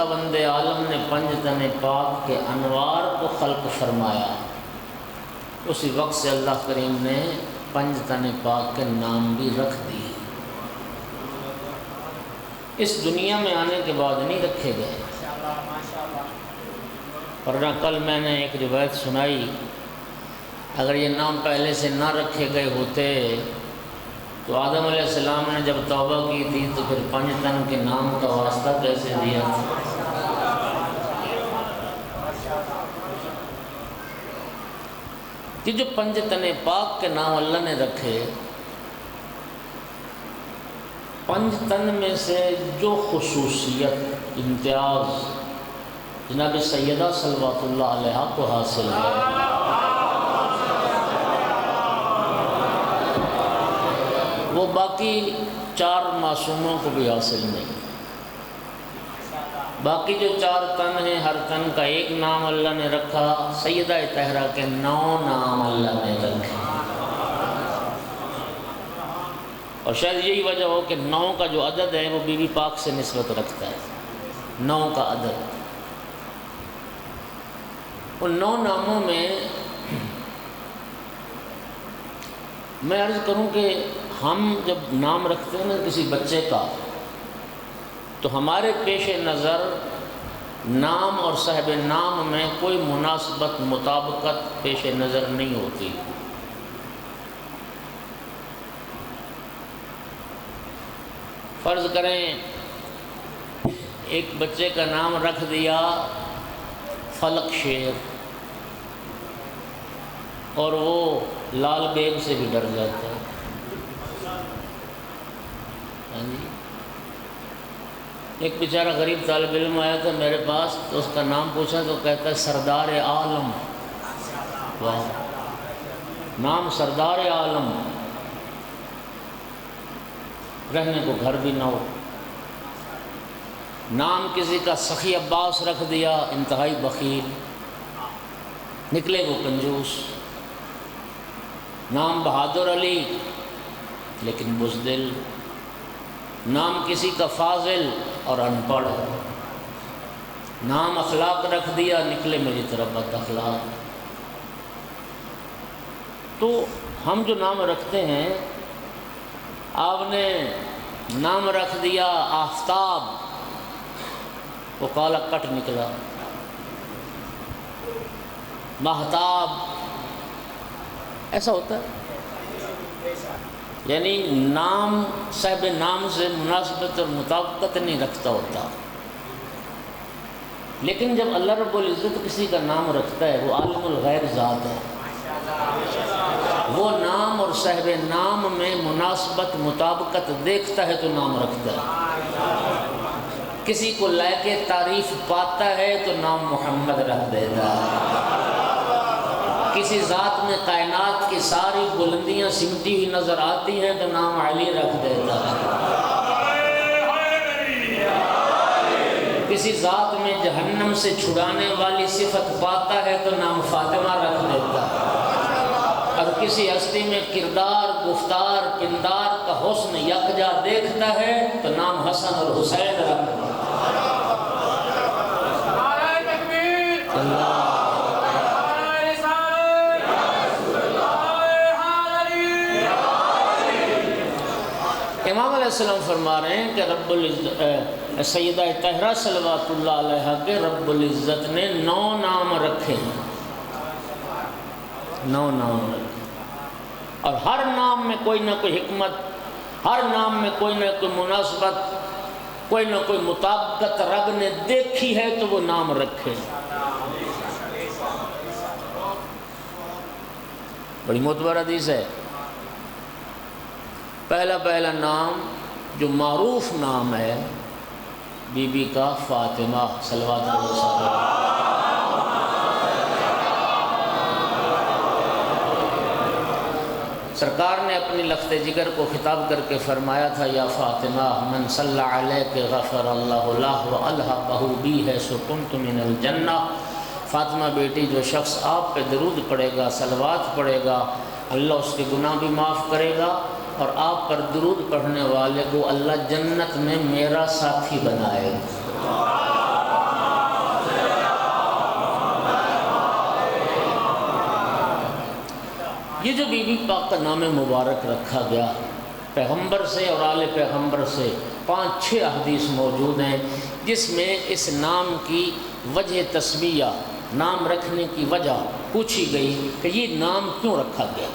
خداوند عالم نے پنج تن پاک کے انوار کو خلق فرمایا، اسی وقت سے اللہ کریم نے پنج تن پاک کے نام بھی رکھ دیے۔ اس دنیا میں آنے کے بعد نہیں رکھے گئے، ورنہ کل میں نے ایک روایت سنائی، اگر یہ نام پہلے سے نہ رکھے گئے ہوتے تو آدم علیہ السلام نے جب توبہ کی تھی تو پھر پنج تن کے نام کا واسطہ کیسے دیا تھا؟ کہ جو پنج تن پاک کے نام اللہ نے رکھے، پنج تن میں سے جو خصوصیت امتیاز جناب سیدہ صلوات اللہ علیہ کو حاصل ہے، وہ باقی چار معصوموں کو بھی حاصل نہیں۔ باقی جو چار تن ہیں، ہر تن کا ایک نام اللہ نے رکھا، سیدہ طاہرہ کے 9 نام اللہ نے رکھے، اور شاید یہی وجہ ہو کہ 9 کا جو عدد ہے وہ بی بی پاک سے نسبت رکھتا ہے، 9 کا عدد۔ ان 9 ناموں میں میں عرض کروں کہ ہم جب نام رکھتے ہیں نا کسی بچے کا، تو ہمارے پیش نظر نام اور صاحب نام میں کوئی مناسبت مطابقت پیش نظر نہیں ہوتی۔ فرض کریں ایک بچے کا نام رکھ دیا فلک شیر، اور وہ لال بیگ سے بھی ڈر جاتا ہے۔ ایک بیچارہ غریب طالب علم آیا تھا میرے پاس، تو اس کا نام پوچھا تو کہتا ہے سردار عالم۔ واہ، نام سردار عالم، رہنے کو گھر بھی نہ ہو۔ نام کسی کا سخی عباس رکھ دیا، انتہائی بخیل، نکلے وہ کنجوس۔ نام بہادر علی، لیکن بزدل۔ نام کسی کا فاضل اور ان پڑھ۔ نام اخلاق رکھ دیا، نکلے میری طرف بد اخلاق۔ تو ہم جو نام رکھتے ہیں، آپ نے نام رکھ دیا آفتاب، وہ کالا کٹ نکلا۔ مہتاب، ایسا ہوتا ہے، یعنی نام صاحب نام سے مناسبت اور مطابقت نہیں رکھتا ہوتا۔ لیکن جب اللہ رب العزت کسی کا نام رکھتا ہے، وہ عالم الغیب ذات ہے، وہ نام اور صاحب نام میں مناسبت مطابقت دیکھتا ہے تو نام رکھتا ہے۔ کسی کو لائق تعریف پاتا ہے تو نام محمد رکھ دیتا ہے۔ کسی ذات میں کائنات کی ساری بلندیاں سمٹی ہوئی نظر آتی ہیں تو نام علی رکھ دیتا ہے۔ کسی ذات میں جہنم سے چھڑانے والی صفت پاتا ہے تو نام فاطمہ رکھ دیتا ہے۔ اور کسی ہستی میں کردار، گفتار، پندار کا حسن یکجا دیکھتا ہے تو نام حسن اور حسین رکھ دیتا ہے۔ امام علیہ السلام فرما رہے ہیں کہ رب العزت سیدہ طاہرہ صلوات اللہ علیہ کے رب العزت نے 9 نام رکھے ہیں، 9 نام رکھے، اور ہر نام میں کوئی نہ کوئی حکمت، ہر نام میں کوئی نہ کوئی مناسبت، کوئی نہ کوئی مطابقت رب نے دیکھی ہے تو وہ نام رکھے۔ بڑی معتبر حدیث ہے۔ پہلا نام جو معروف نام ہے بی بی کا فاطمہ صلوات اللہ علیہ۔ سرکار نے اپنی لخت جگر کو خطاب کر کے فرمایا تھا، یا فاطمہ من صلی علیک غفر اللہ لہ والحقہ بی حیث کنت من الجنہ۔ فاطمہ بیٹی، جو شخص آپ پہ درود پڑھے گا، صلوات پڑھے گا، اللہ اس کے گناہ بھی معاف کرے گا، اور آپ پر درود پڑھنے والے کو اللہ جنت میں میرا ساتھی بنائے گا۔ یہ جو بی بی پاک کا نام مبارک رکھا گیا پیغمبر سے اور آل پیغمبر سے 5-6 احادیث موجود ہیں جس میں اس نام کی وجہ تسمیہ، نام رکھنے کی وجہ پوچھی گئی کہ یہ نام کیوں رکھا گیا۔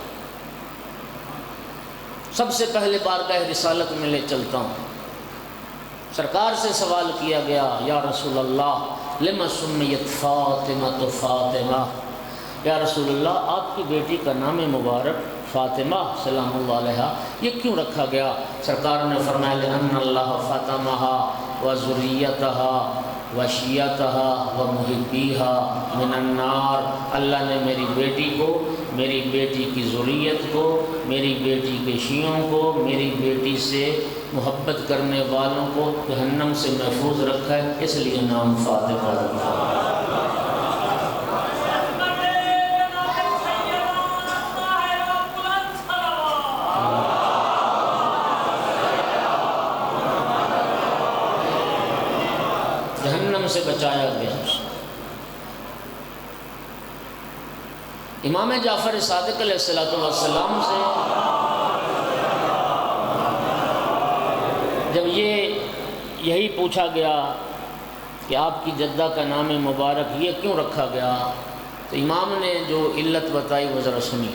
سب سے پہلے بارگاہ رسالت میں لے چلتا ہوں، سرکار سے سوال کیا گیا یا رسول اللہ لما سمیت فاطمہ فاطمہ، یا رسول اللہ آپ کی بیٹی کا نام مبارک فاطمہ سلام اللہ علیہ یہ کیوں رکھا گیا؟ سرکار نے فرمایا لأن اللہ فاطمہ و ذریتہا و شیعتہا و محبیہا من النار، اللہ نے میری بیٹی کو، میری بیٹی کی ذریت کو، میری بیٹی کے شیعوں کو، میری بیٹی سے محبت کرنے والوں کو جہنم سے محفوظ رکھا ہے، اس لیے نام فاطمہ رکھا ہے۔ جہنم سے بچایا گیا۔ امام جعفر صادق علیہ السلام سے جب یہی پوچھا گیا کہ آپ کی جدہ کا نام مبارک یہ کیوں رکھا گیا، تو امام نے جو علت بتائی وہ ذرا سنی۔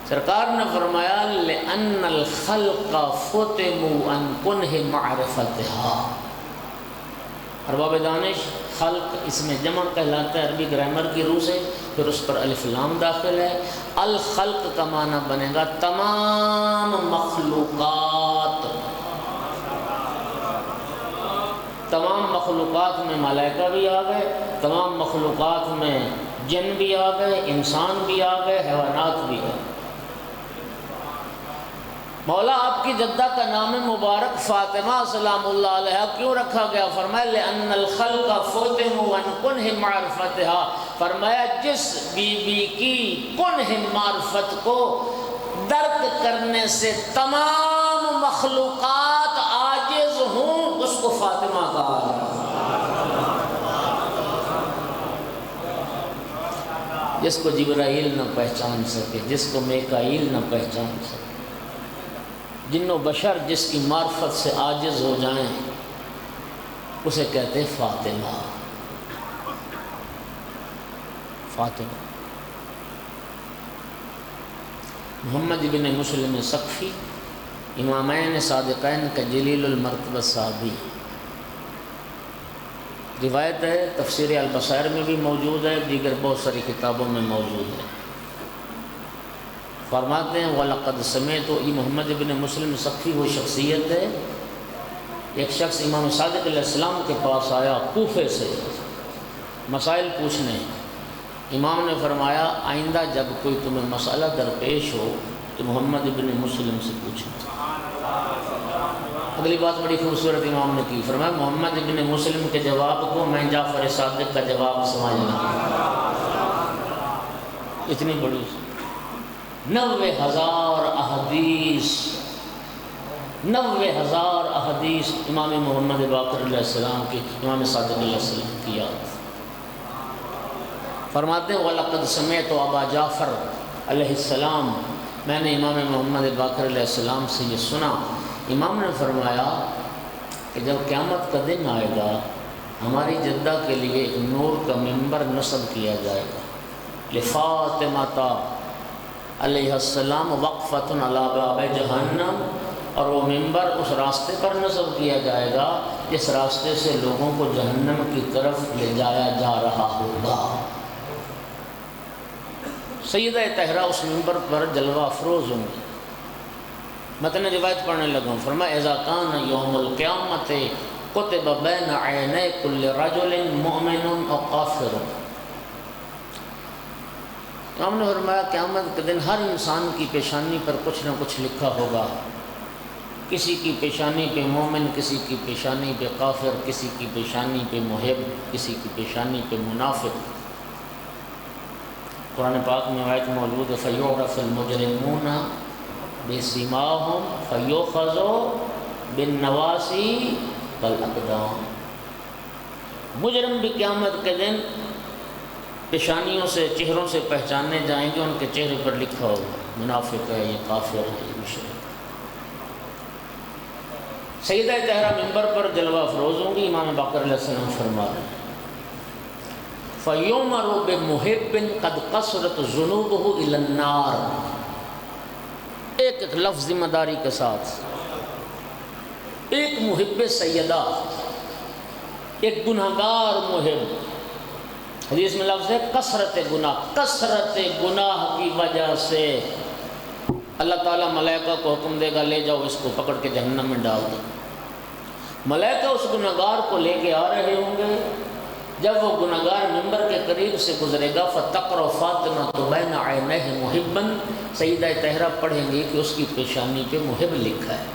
سرکار نے فرمایا لأن الخلق فتموا عن کنہ معرفتہا، ارباب دانش خلق اس میں جمع کہلاتا ہے عربی گرامر کی روح سے، پھر اس پر الف لام داخل ہے۔ الخلق کا معنی بنے گا تمام مخلوقات، تمام مخلوقات میں ملائکہ بھی آ گئے، تمام مخلوقات میں جن بھی آ گئے، انسان بھی آ گئے، حیوانات بھی آ گئے۔ مولا آپ کی جدہ کا نام مبارک فاطمہ سلام اللہ علیہ کیوں رکھا گیا؟ فرمایا لأن الخلق فتموا عن کنہ معرفتہا، فرمایا جس بی بی کی کنہ معرفت کو درک کرنے سے تمام مخلوقات عاجز ہوں اس کو فاطمہ کہا ہے۔ جس کو جبرائیل نہ پہچان سکے، جس کو میکائیل نہ پہچان سکے، جن و بشر جس کی معرفت سے عاجز ہو جائیں اسے کہتے فاطمہ۔ فاطمہ محمد بن مسلم سقفی امامین صادقین کا جلیل المرتبہ صحابی، روایت ہے تفسیر البصائر میں بھی موجود ہے، دیگر بہت ساری کتابوں میں موجود ہے۔ فرماتے ہیں وَلَقَدْ سَمِعْتُ، یہ محمد بن مسلم سقفی وہ شخصیت ہے، ایک شخص امام صادق علیہ السلام کے پاس آیا کوفے سے مسائل پوچھنے، امام نے فرمایا آئندہ جب کوئی تمہیں مسئلہ درپیش ہو تو محمد بن مسلم سے پوچھنا۔ اگلی بات بڑی خوبصورت امام نے کی، فرمایا محمد بن مسلم کے جواب کو میں جعفر صادق کا جواب سمجھنا، اتنی بڑی 90,000 احادیث، 90,000 احادیث امام محمد باقر علیہ السلام کی، امام صادق علیہ السلام کی یاد۔ فرماتے ہیں وَلَقَدْ سَمِعْتُ أَبَا جعفر علیہ السلام، میں نے امام محمد باقر علیہ السلام سے یہ سنا، امام نے فرمایا کہ جب قیامت کا دن آئے گا ہماری جدہ کے لیے ایک نور کا منبر نصب کیا جائے گا، لفاطمہ علیہ السلام وقفۃ علی باب جہنم، اور وہ منبر اس راستے پر نصب کیا جائے گا جس راستے سے لوگوں کو جہنم کی طرف لے جایا جا رہا ہوگا۔ سیدہ طاہرہ اس منبر پر جلوہ افروز ہوں گی۔ متن روایت پڑھنے لگا ہوں، فرمایا اذا کان یوم القیامت کتب بین عینی کل رجل مؤمن و کافر، امام نے فرمایا قیامت کے دن ہر انسان کی پیشانی پر کچھ نہ کچھ لکھا ہوگا، کسی کی پیشانی پہ مومن، کسی کی پیشانی پہ کافر، کسی کی پیشانی پہ محب، کسی کی پیشانی پہ منافق۔ قرآن پاک میں آیت موجود ہے فَيُعْرَفُ الْمُجْرِمُونَ بِسِيمَاهُمْ فَيُؤْخَذُ بِالنَّوَاصِي وَالْأَقْدَامِ، مجرم بھی قیامت کے دن پیشانیوں سے چہروں سے پہچانے جائیں گے، ان کے چہرے پر لکھا ہوگا منافق ہے، یہ کافر ہے، یہ مشرک۔ سیدہ طاہرہ ممبر پر جلوہ افروز ہوں گی، امام باقر علیہ السلام فرما رہے ہیں فَيُؤْمَرُ بِمُحِبٍّ قَدْ قَصُرَتْ ذُنُوبُهُ إِلَى النَّارِ۔ ایک لفظ ذمہ داری کے ساتھ، ایک محب سیدہ، ایک گناہگار محب، حدیث میں لفظ ہے کثرت گناہ، کثرت گناہ کی وجہ سے اللہ تعالیٰ ملائکہ کو حکم دے گا لے جاؤ اس کو، پکڑ کے جہنم میں ڈال دو۔ ملائکہ اس گناہگار کو لے کے آ رہے ہوں گے، جب وہ گناہگار ممبر کے قریب سے گزرے گا فَتَقْرَ فَاطِمَةُ بَيْنَ عَيْنَيْهِ مُحِبًّا، سیدہ طاہرہ پڑھیں گی کہ اس کی پیشانی پہ محب لکھا ہے۔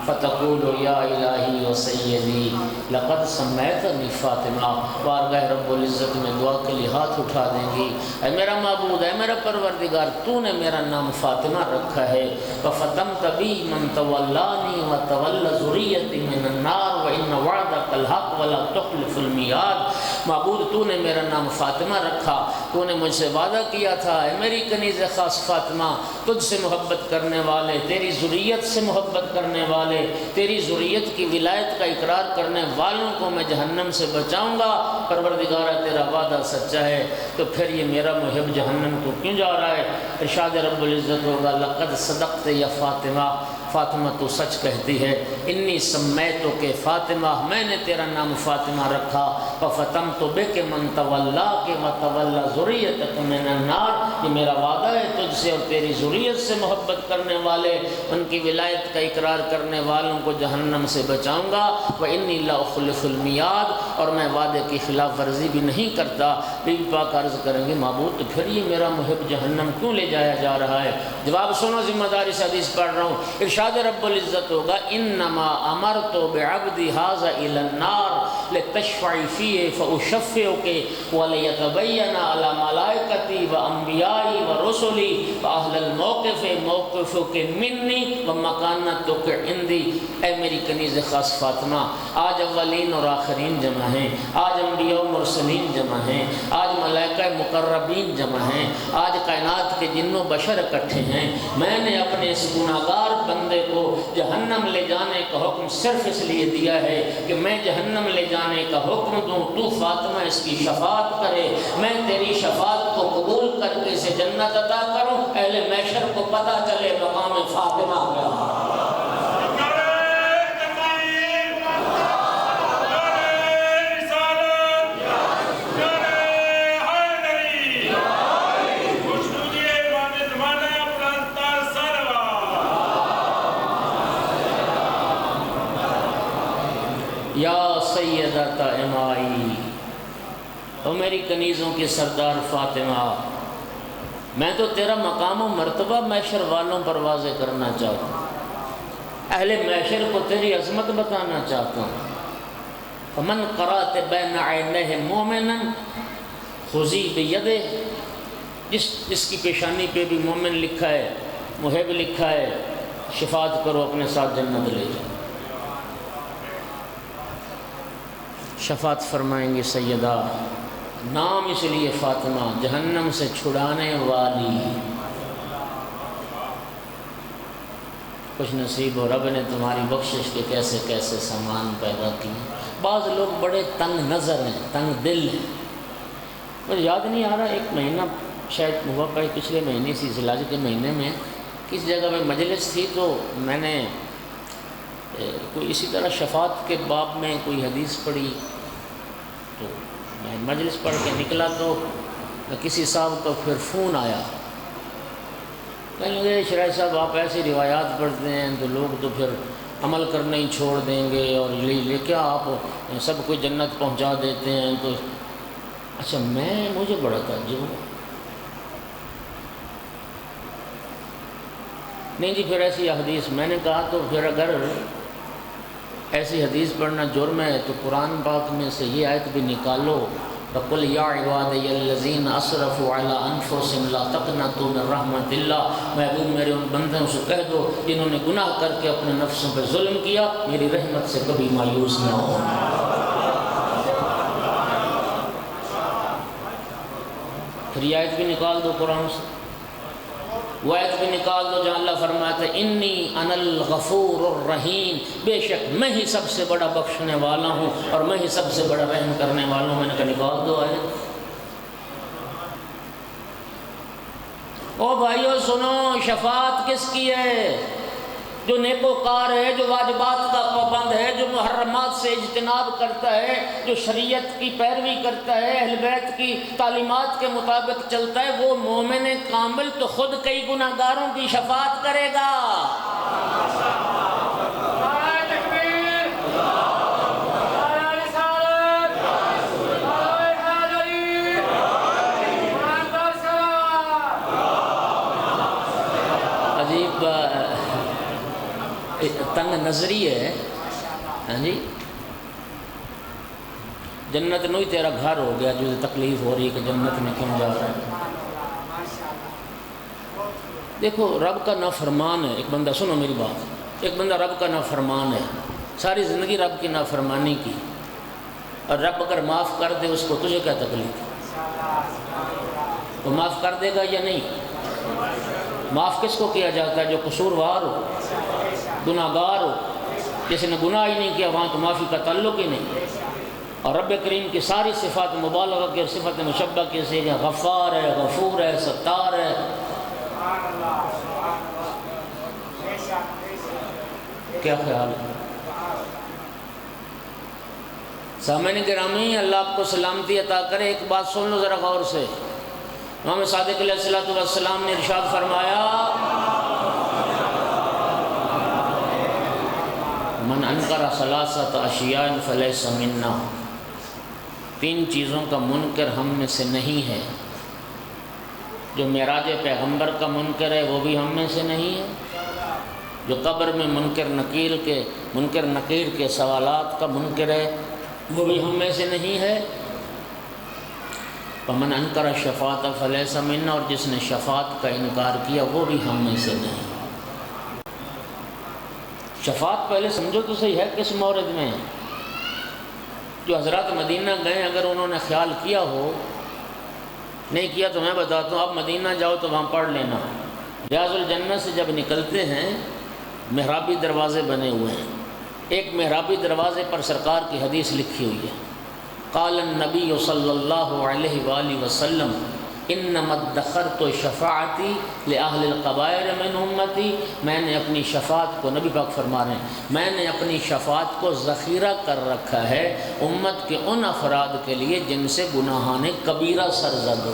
فَتَقُولُ يَا إِلَٰهِي وَسَيِّدِي لَقَدْ سَمَّيْتَنِي فَاطِمَةً، بارگاہ رب العزت میں دعا کے لیے ہاتھ اٹھا دیں گی، اے میرا معبود، اے میرا پروردگار، تو نے میرا نام فاطمہ رکھا ہے۔ وَفَتَنْتَ بِي مَنْ تَوَلَّانِي وَتَوَلَّ ذُرِّيَّتِي مِنَ النَّارِ وَإِنَّ وَعْدَكَ الْحَقُّ وَلَا تُخْلِفُ الْمِيعَادَ۔ معبود تو نے میرا نام فاطمہ رکھا، تو نے مجھ سے وعدہ کیا تھا، اے میری کنیز خاص فاطمہ، تجھ سے محبت کرنے والے، تیری ذریت سے محبت کرنے والے، تیری ذریت کی ولایت کا اقرار کرنے والوں کو میں جہنم سے بچاؤں گا۔ پروردگارہ تیرا وعدہ سچا ہے، تو پھر یہ میرا محب جہنم کو کیوں جا رہا ہے؟ ارشاد رب العزت ہوگا لقد صدقت یا فاطمہ، فاطمہ تو سچ کہتی ہے، انی سمیتک فاطمہ، میں نے تیرا نام فاطمہ رکھا، فَفَتَنْتُ بِكَ مَنْ تَوَلَّاكَ وَتَوَلَّ ذُرِّيَّتَكَ مِنَ النَّارِ، یہ میرا وعدہ ہے تجھ سے اور تیری ذریت سے محبت کرنے والے، ان کی ولایت کا اقرار کرنے والوں کو جہنم سے بچاؤں گا۔ وَإِنِّي لَأُخْلِفُ الْمِيعَادَ، اور میں وعدے کی خلاف ورزی بھی نہیں کرتا۔ بی بی پاک عرض کریں گے معبود تو پھر یہ میرا محب جہنم کیوں لے جایا جا رہا ہے؟ جواب سنو، ذمہ داری سے حدیث پڑھ رہا ہوں، ارشاد رب العزت ہوگا انما امرت بعبدی ھذا الی النار لتشفعی فیہ فاشفعک ولیتبین علی ملائکتی وانبیائی ورسلی واہل الموقف موقفک منی ومکانتک عندی۔ اے میری کنیز خاص فاطمہ، آج اولین اور آخرین جمع ہیں، آج انبیاء و مرسلین جمع ہیں، آج ملائکہ مقربین جمع ہیں، آج کائنات کے جن و بشر اکٹھے ہیں۔ میں نے اپنے اس گناہگار بندے کو جہنم لے جانے کا حکم صرف اس لیے دیا ہے کہ میں جہنم لے جانے کا حکم دوں، تو فاطمہ اس کی شفاعت کرے، میں تیری شفاعت کو قبول کر کے اسے جنت عطا کروں، اہل محشر کو پتہ چلے مقام فاطمہ کا۔ یا سیدتا امائی، او میری کنیزوں کی سردار فاطمہ، میں تو تیرا مقام و مرتبہ محشر والوں پر واضح کرنا چاہتا ہوں، اہل محشر کو تیری عظمت بتانا چاہتا ہوں۔ فمن قرأت بین عینیہ مومنا خذی بیدہ، جس کی پیشانی پہ بھی مومن لکھا ہے، محب لکھا ہے، شفاعت کرو، اپنے ساتھ جنت لے جاؤ۔ شفاعت فرمائیں گے سیدہ، نام اس لیے فاطمہ، جہنم سے چھڑانے والی، خوش نصیب ہو، رب نے تمہاری بخشش کے کیسے کیسے سامان پیدا کیے۔ بعض لوگ بڑے تنگ نظر ہیں، تنگ دل ہیں، مجھے یاد نہیں آ رہا، ایک مہینہ شاید ہوا پچھلے مہینے سی ذی الحج کے مہینے میں کس جگہ میں مجلس تھی، تو میں نے کوئی اسی طرح شفاعت کے باب میں کوئی حدیث پڑھی، تو میں مجلس پڑھ کے نکلا تو کسی صاحب کا پھر فون آیا، کہیں لگے شرائع صاحب آپ ایسی روایات پڑھتے ہیں تو لوگ تو پھر عمل کرنا ہی چھوڑ دیں گے، اور لے کیا آپ سب کو جنت پہنچا دیتے ہیں؟ تو اچھا، مجھے بڑا تعجب ہوا، نہیں جی پھر ایسی حدیث، میں نے کہا تو پھر اگر ایسی حدیث پڑھنا جرم ہے تو قرآن پاک میں سے یہ آیت بھی نکالو، وَقُلْ يَا عِبَادِيَ الَّذِينَ أَسْرَفُوا عَلَىٰ أَنفُسِهِمْ لَا تَقْنَطُوا مِن رَحْمَتِ اللَّهِ، محبوب میرے ان بندوں سے کہہ دو جنہوں نے گناہ کر کے اپنے نفسوں پہ ظلم کیا، میری رحمت سے کبھی مایوس نہ ہو۔ پھر یہ آیت بھی نکال دو قرآن سے، وہ آیت بھی نکال دو جہاں اللہ فرماتا ہے انی انا الغفور الرحیم، بے شک میں ہی سب سے بڑا بخشنے والا ہوں اور میں ہی سب سے بڑا رحم کرنے والا ہوں۔ میں نے کہا نکال دو آیت۔ او بھائیو سنو، شفاعت کس کی ہے؟ جو نیکوکار ہے، جو واجبات کا پابند ہے، جو محرمات سے اجتناب کرتا ہے، جو شریعت کی پیروی کرتا ہے، اہل بیت کی تعلیمات کے مطابق چلتا ہے، وہ مومن کامل تو خود کئی گناہ گاروں کی شفاعت کرے گا۔ عجیب تنگ نظری ہے، ہاں جی، جنت نہیں تیرا گھر ہو گیا، جو تکلیف ہو رہی ہے کہ جنت میں کیوں جا رہا ہے۔ دیکھو رب کا نافرمان ہے ایک بندہ، سنو میری بات، ایک بندہ رب کا نافرمان ہے، ساری زندگی رب کی نافرمانی کی، اور رب اگر معاف کر دے اس کو، تجھے کیا تکلیف؟ وہ معاف کر دے گا یا نہیں؟ معاف کس کو کیا جاتا ہے؟ جو قصوروار ہو، گناہ گار ہو، جس نے گناہ ہی نہیں کیا وہاں تو معافی کا تعلق ہی نہیں۔ اور رب کریم کی ساری صفات مبالغہ کی اور صفت مشبہ کی سے غفار ہے، غفور ہے، ستار ہے۔ کیا خیال ہے؟ سامعین گرامی، اللہ آپ کو سلامتی عطا کرے۔ ایک بات سن لو ذرا غور سے، امام صادق علیہ السلام نے ارشاد فرمایا من انکر ثلاثۃ اشیاء فلیس منا، تین چیزوں کا منکر ہم میں سے نہیں ہے۔ جو معراج پیغمبر کا منکر ہے وہ بھی ہم میں سے نہیں ہے، جو قبر میں منکر نکیر کے سوالات کا منکر ہے وہ بھی ہم میں سے نہیں ہے۔ فمن انکر الشفاعۃ فلیس منا، اور جس نے شفاعت کا انکار کیا وہ بھی ہم میں سے نہیں۔ شفاعت پہلے سمجھو تو صحیح ہے کس مورد میں؟ جو حضرات مدینہ گئے اگر انہوں نے خیال کیا ہو، نہیں کیا تو میں بتاتا ہوں، آپ مدینہ جاؤ تو وہاں پڑھ لینا، ریاض الجنہ سے جب نکلتے ہیں محرابی دروازے بنے ہوئے ہیں، ایک محرابی دروازے پر سرکار کی حدیث لکھی ہوئی ہے، قال النبی صلی اللہ علیہ وآلہ وسلم انما ادخرت شفاعتی لأہل القبائر من امتی، میں نے اپنی شفاعت کو، نبی پاک فرما رہے ہیں، میں نے اپنی شفاعت کو ذخیرہ کر رکھا ہے امت کے ان افراد کے لیے جن سے گناہان کبیرہ سرزد ہو۔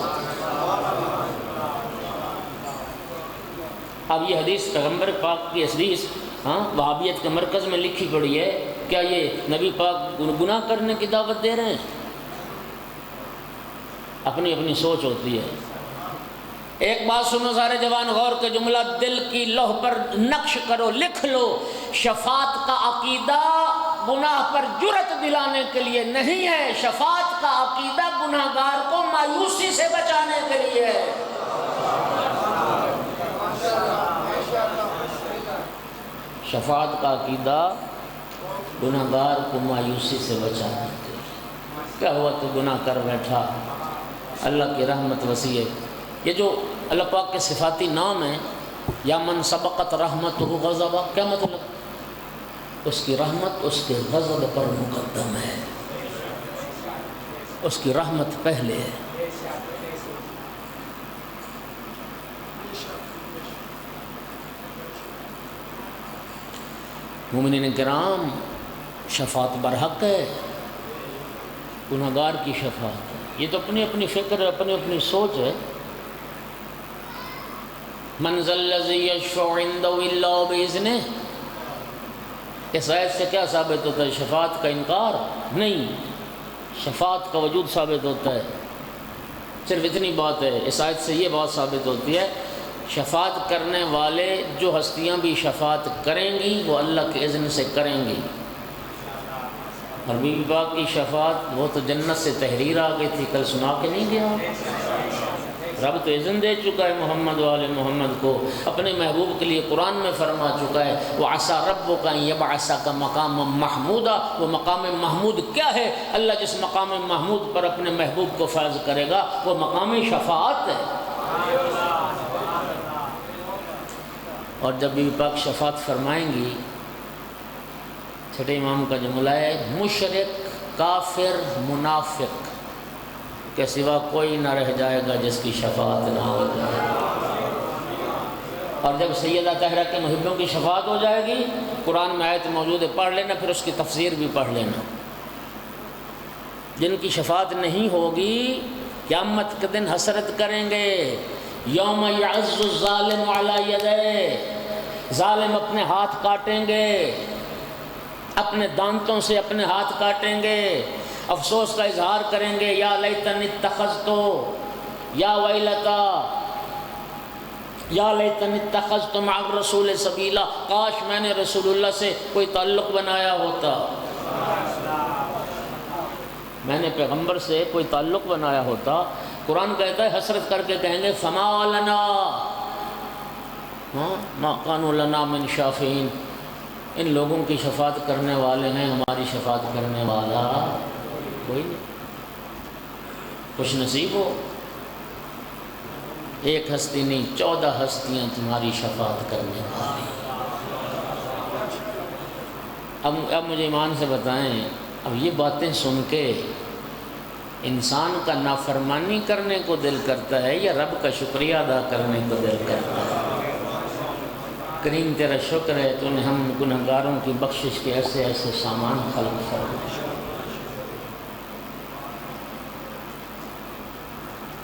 اب یہ حدیث پیغمبر پاک کی حدیث وہابیت کے مرکز میں لکھی پڑی ہے، کیا یہ نبی پاک گناہ کرنے کی دعوت دے رہے ہیں؟ اپنی اپنی سوچ ہوتی ہے۔ ایک بات سنو سارے جوان غور کے، جملہ دل کی لوح پر نقش کرو، لکھ لو، شفاعت کا عقیدہ گناہ پر جرأت دلانے کے لیے نہیں ہے، شفاعت کا عقیدہ گناہ گار کو مایوسی سے بچانے کے لیے ہے۔ شفاعت کا عقیدہ گناہ گار کو مایوسی سے بچانے کے لیے۔ کیا ہوا تو گناہ کر بیٹھا، اللہ کی رحمت وسیع ہے۔ یہ جو اللہ پاک کے صفاتی نام ہیں، یا من سبقت رحمتہ غضبہ، کیا مطلب؟ اس کی رحمت اس کے غضب پر مقدم ہے، اس کی رحمت پہلے ہے۔ مومنین کرام، شفاعت برحق ہے، گناہ گار کی شفاعت ہے۔ یہ تو اپنی اپنی فکر ہے، اپنی اپنی سوچ ہے۔ من ذا الذی یشفع عنده الا باذنہ، اس آیت سے کیا ثابت ہوتا ہے؟ شفاعت کا انکار نہیں، شفاعت کا وجود ثابت ہوتا ہے۔ صرف اتنی بات ہے، اس آیت سے یہ بات ثابت ہوتی ہے، شفاعت کرنے والے جو ہستیاں بھی شفاعت کریں گی وہ اللہ کے اذن سے کریں گی۔ اور بی بی پاک کی شفاعت، وہ تو جنت سے تحریر آ گئی تھی، کل سنا کے نہیں گیا؟ رب تو اذن دے چکا ہے محمد وآل محمد کو، اپنے محبوب کے لیے قرآن میں فرما چکا ہے وَعَسَىٰ رَبُّكَ أَن يَبْعَثَكَ مَقَامًا مَحْمُودًا۔ وہ مقام محمود کیا ہے؟ اللہ جس مقام محمود پر اپنے محبوب کو فائز کرے گا وہ مقام شفاعت ہے۔ اور جب بی بی پاک شفاعت فرمائیں گی، چھٹے امام کا جملہ ہے مشرک کافر منافق کے سوا کوئی نہ رہ جائے گا جس کی شفاعت نہ ہو جائے۔ اور جب سیدہ طاہرہ کے محبوں کی شفاعت ہو جائے گی، قرآن میں آیت موجود ہے، پڑھ لینا، پھر اس کی تفسیر بھی پڑھ لینا۔ جن کی شفاعت نہیں ہوگی قیامت کے دن حسرت کریں گے، یوم یعض الظالم علی یدیہ، ظالم اپنے ہاتھ کاٹیں گے، اپنے دانتوں سے اپنے ہاتھ کاٹیں گے، افسوس کا اظہار کریں گے، یا لیتنی اتخذت، یا ویلتا، یا لیتنی اتخذت مع الرسول سبیلا، کاش میں نے رسول اللہ سے کوئی تعلق بنایا ہوتا، میں نے پیغمبر سے کوئی تعلق بنایا ہوتا۔ قرآن کہتا ہے حسرت کر کے کہیں گے فما لنا ما كانوا لنا من شافعین، ان لوگوں کی شفاعت کرنے والے ہیں، ہماری شفاعت کرنے والا کوئی نہیں۔ خوش نصیب ہو، ایک ہستی نہیں 14 ہستیاں تمہاری شفاعت کرنے والی۔ اب مجھے ایمان سے بتائیں، اب یہ باتیں سن کے انسان کا نافرمانی کرنے کو دل کرتا ہے یا رب کا شکریہ ادا کرنے کو دل کرتا ہے؟ کریم تیرا شکر ہے تو نے ہم گنہگاروں کی بخشش کے ایسے ایسے سامان خلق فرمائے۔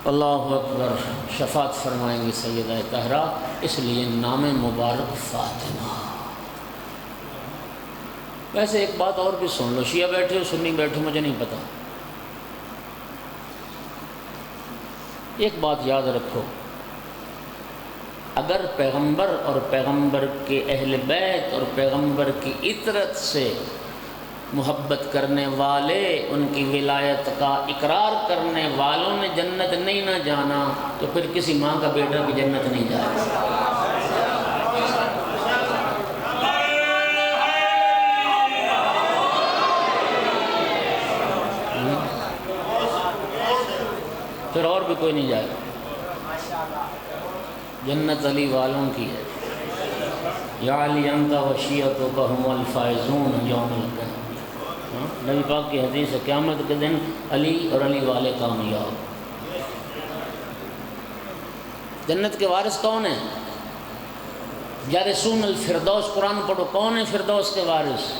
اللہ اکبر، شفاعت فرمائیں گی سیدہ طاہرہ، اس لیے نام مبارک فاطمہ۔ ویسے ایک بات اور بھی سن لو، شیعہ بیٹھے ہو سنی بیٹھے مجھے نہیں پتا، ایک بات یاد رکھو، اگر پیغمبر اور پیغمبر کے اہل بیت اور پیغمبر کی اطرت سے محبت کرنے والے، ان کی ولایت کا اقرار کرنے والوں نے جنت نہیں نہ جانا تو پھر کسی ماں کا بیٹا بھی جنت نہیں جائے گا۔ پھر اور بھی کوئی نہیں جائے گا، جنت علی والوں کی ہے۔ یا علی انت وشیعتک هم الفائزون یوم القیامہ، نبی پاک کی حدیث ہے قیامت کے دن علی اور علی والے کامیاب۔ جنت کے وارث کون ہیں؟ یارثون الفردوس، قرآن پڑھو، کون ہیں فردوس کے وارث؟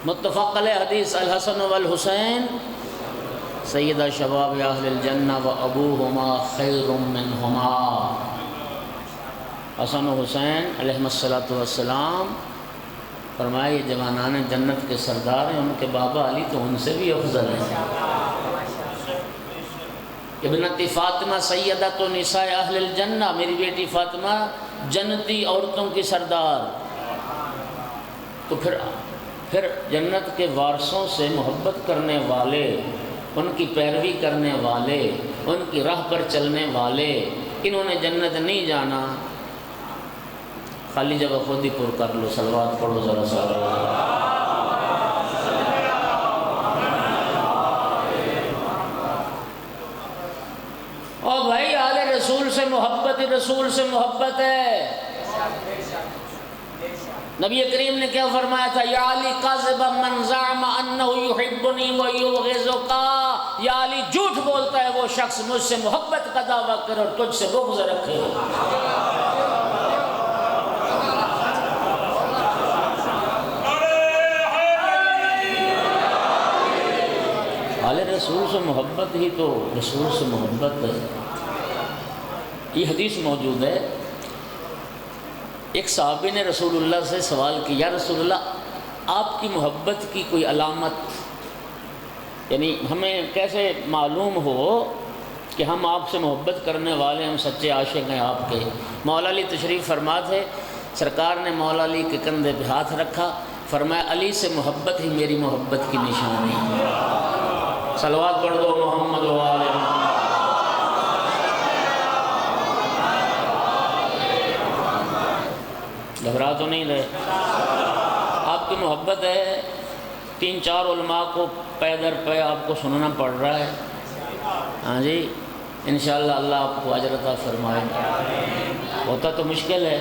متفق علیہ حدیث، الحسن والحسین سیدہ شباب اہل الجنہ و ابوہما خیر منہما۔ حسن و حسین علیہ السلام فرمایا یہ جوانان جنت کے سردار ہیں، ان کے بابا علی تو ان سے بھی افضل ہیں۔ ابنت فاطمہ سیدۃ نساء اہل الجنہ، میری بیٹی فاطمہ جنتی عورتوں کی سردار۔ تو پھر جنت کے وارثوں سے محبت کرنے والے، ان کی پیروی کرنے والے، ان کی راہ پر چلنے والے، انہوں نے جنت نہیں جانا۔ خالی جگہ خود ہی پر کر لو، صلوات پڑھو ذرا سا۔ اور بھائی آل رسول سے محبت، رسول سے محبت ہے۔ نبی کریم نے کیا فرمایا تھا؟ یا علی کاذب من زعم انہ یحبنی ویبغضک، یا علی جھوٹ بولتا ہے وہ شخص مجھ سے محبت کا دعویٰ کرے اور تجھ سے بغض رکھے۔ آل رسول سے محبت ہی تو رسول سے محبت ہے۔ یہ حدیث موجود ہے، ایک صحابی نے رسول اللہ سے سوال کیا، یا رسول اللہ آپ کی محبت کی کوئی علامت، یعنی ہمیں کیسے معلوم ہو کہ ہم آپ سے محبت کرنے والے، ہم سچے عاشق ہیں آپ کے؟ مولا علی تشریف فرما تھے، سرکار نے مولا علی کے کندھے پہ ہاتھ رکھا، فرمایا علی سے محبت ہی میری محبت کی نشانی ہے۔ صلوات پڑھ دو محمد و آل محمد۔ گھبرا تو نہیں رہے؟ آپ کی محبت ہے، 3-4 علماء کو پے در پے آپ کو سننا پڑ رہا ہے۔ ہاں جی، انشاءاللہ اللہ آپ کو اجر عطا فرمائے گا۔ ہوتا تو مشکل ہے،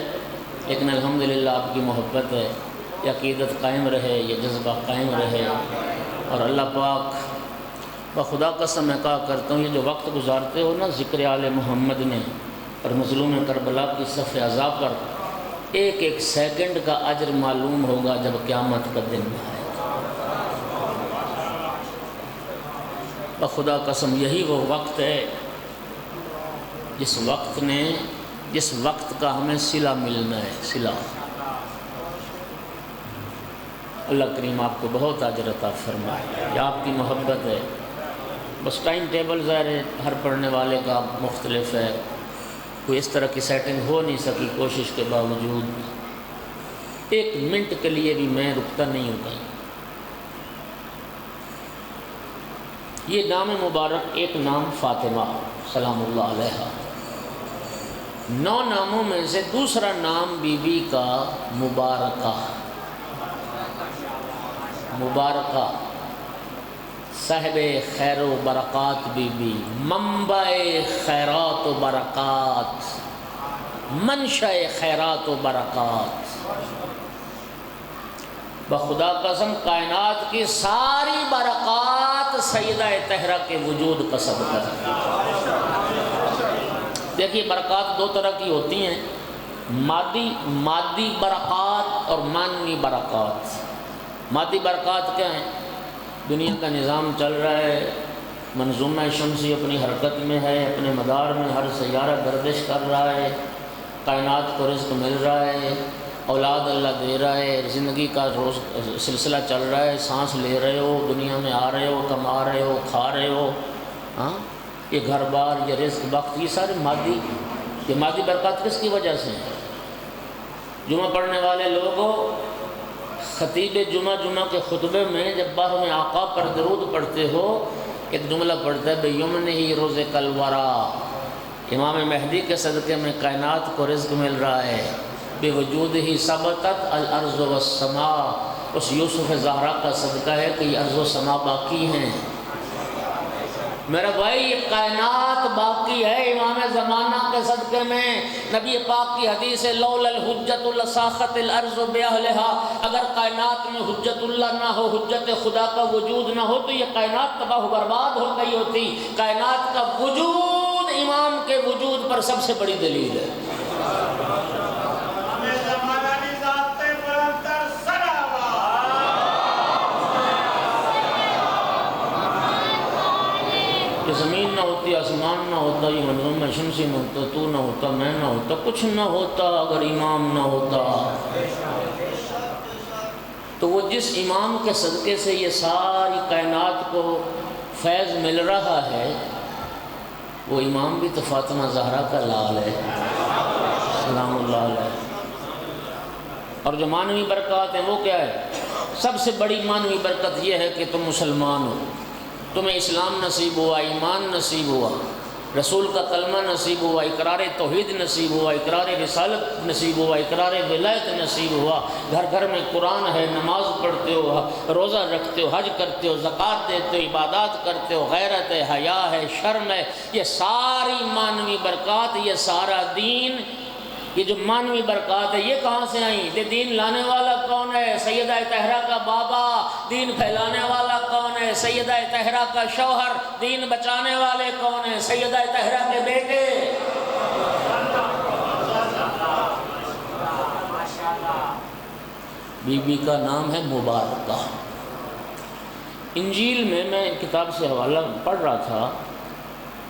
لیکن الحمدللہ آپ کی محبت ہے، یہ عقیدت قائم رہے، یہ جذبہ قائم رہے، اور اللہ پاک بخدا قسم میں کہا کرتا ہوں، یہ جو وقت گزارتے ہو نا ذکر آل محمد میں اور مظلوم کربلا کی صف اعضاء پر، ایک ایک سیکنڈ کا اجر معلوم ہوگا جب قیامت کا دن آئے گا۔ بخدا قسم یہی وہ وقت ہے جس وقت کا ہمیں صلہ ملنا ہے، صلہ۔ اللہ کریم آپ کو بہت اجر عطا فرمائے، یہ آپ کی محبت ہے۔ بس ٹائم ٹیبل ظاہر ہے ہر پڑھنے والے کا مختلف ہے، کوئی اس طرح کی سیٹنگ ہو نہیں سکی، کوشش کے باوجود 1 منٹ کے لیے بھی میں رکتا نہیں ہوں کہیں۔ یہ نام مبارک، ایک نام فاطمہ سلام اللہ علیہا، 9 ناموں میں سے دوسرا نام بی بی کا مبارکہ، مبارکہ، صاحب خیر و برکات بی بی، منبع خیرات و برکات، منشأ خیرات و برکات۔ بخدا قسم کائنات کی ساری برکات سیدہ طاہرہ کے وجود کا صدقہ ہے۔ دیکھیے برکات 2 طرح کی ہوتی ہیں، مادی برکات اور معنوی برکات۔ مادی برکات کیا ہیں؟ دنیا کا نظام چل رہا ہے، منظومہ شمسی اپنی حرکت میں ہے، اپنے مدار میں ہر سیارہ گردش کر رہا ہے، کائنات کو رزق مل رہا ہے، اولاد اللہ دے رہا ہے، زندگی کا روز سلسلہ چل رہا ہے، سانس لے رہے ہو، دنیا میں آ رہے ہو، کما رہے ہو، کھا رہے ہو، ہاں، یہ گھر بار، یہ رزق وقت، یہ سارے مادی برکات کس کی وجہ سے ہیں؟ جمعہ پڑھنے والے لوگوں، خطیب جمعہ کے خطبے میں جب باہم آقا پر درود پڑھتے ہو، ایک جملہ پڑھتا ہے بیمنہ رزق الورا، امام مہدی کے صدقے میں کائنات کو رزق مل رہا ہے، بے وجود ہی ثبتت الارض والسماء، اس یوسف زہرا کا صدقہ ہے کہ یہ ارض و سما باقی ہیں۔ میرا بھائی یہ کائنات باقی ہے امام زمانہ کے صدقے میں۔ نبی پاک کی حدیث ہے لولا الحجت لساخت الارض باہلہا، اگر کائنات میں حجت اللہ نہ ہو، حجت خدا کا وجود نہ ہو تو یہ کائنات تباہ و برباد ہو گئی ہوتی۔ کائنات کا وجود امام کے وجود پر سب سے بڑی دلیل ہے۔ یہ زمین نہ ہوتی، آسمان نہ ہوتا، یہ منظومہ شمسی نہ ہوتا، تو نہ ہوتا، میں نہ ہوتا، کچھ نہ ہوتا اگر امام نہ ہوتا۔ تو وہ جس امام کے صدقے سے یہ ساری کائنات کو فیض مل رہا ہے، وہ امام بھی تو فاطمہ زہرا کا لال ہے سلام اللہ علیہ۔ اور جو معنوی برکات ہیں وہ کیا ہے؟ سب سے بڑی معنوی برکت یہ ہے کہ تم مسلمان ہو، تمہیں اسلام نصیب ہوا، ایمان نصیب ہوا، رسول کا کلمہ نصیب ہوا، اقرار توحید نصیب ہوا، اقرار رسالت نصیب ہوا، اقرار ولایت نصیب ہوا، گھر گھر میں قرآن ہے، نماز پڑھتے ہو، روزہ رکھتے ہو، حج کرتے ہو، زکوٰۃ دیتے ہو، عبادات کرتے ہو، غیرت ہے، حیا ہے، شرم ہے، یہ ساری معنوی برکات، یہ سارا دین، یہ جو معنوی برکات ہے یہ کہاں سے آئیں؟ یہ دین لانے والا کون ہے؟ سیدہ طاہرہ کا بابا۔ دین پھیلانے والا کون ہے؟ سیدہ طاہرہ کا شوہر۔ دین بچانے والے کون ہیں؟ سیدہ طاہرہ کے بیٹے۔ بی بی کا نام ہے مبارکہ۔ انجیل میں میں کتاب سے حوالہ پڑھ رہا تھا،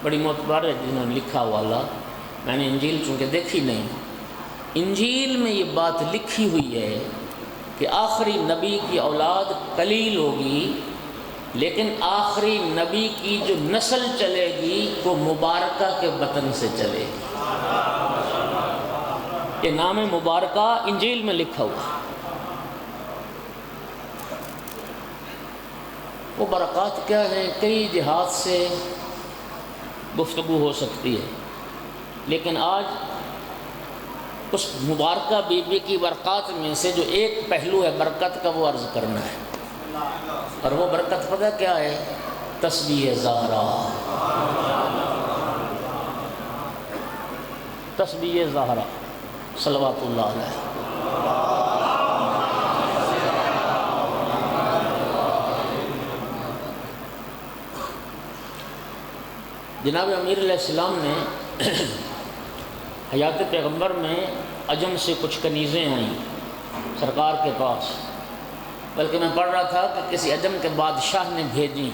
بڑی معتبر ہے جنہوں نے لکھا حوالہ، میں نے انجیل چونکہ دیکھی نہیں، انجیل میں یہ بات لکھی ہوئی ہے کہ آخری نبی کی اولاد قلیل ہوگی، لیکن آخری نبی کی جو نسل چلے گی وہ مبارکہ کے بطن سے چلے گی۔ یہ نام مبارکہ انجیل میں لکھا ہوا۔ وہ برکات کیا ہیں؟ کئی جہات سے گفتگو ہو سکتی ہے، لیکن آج اس مبارکہ بی بی کی برکات میں سے جو ایک پہلو ہے برکت کا، وہ عرض کرنا ہے۔ اور وہ برکت پتہ کیا ہے؟ تسبیح زہرا، تسبیح زہرا صلوات اللہ علیہ۔ جناب امیر علیہ السلام نے حیات پیغمبر میں عجم سے کچھ کنیزیں آئیں سرکار کے پاس، بلکہ میں پڑھ رہا تھا کہ کسی عجم کے بادشاہ نے بھیجی۔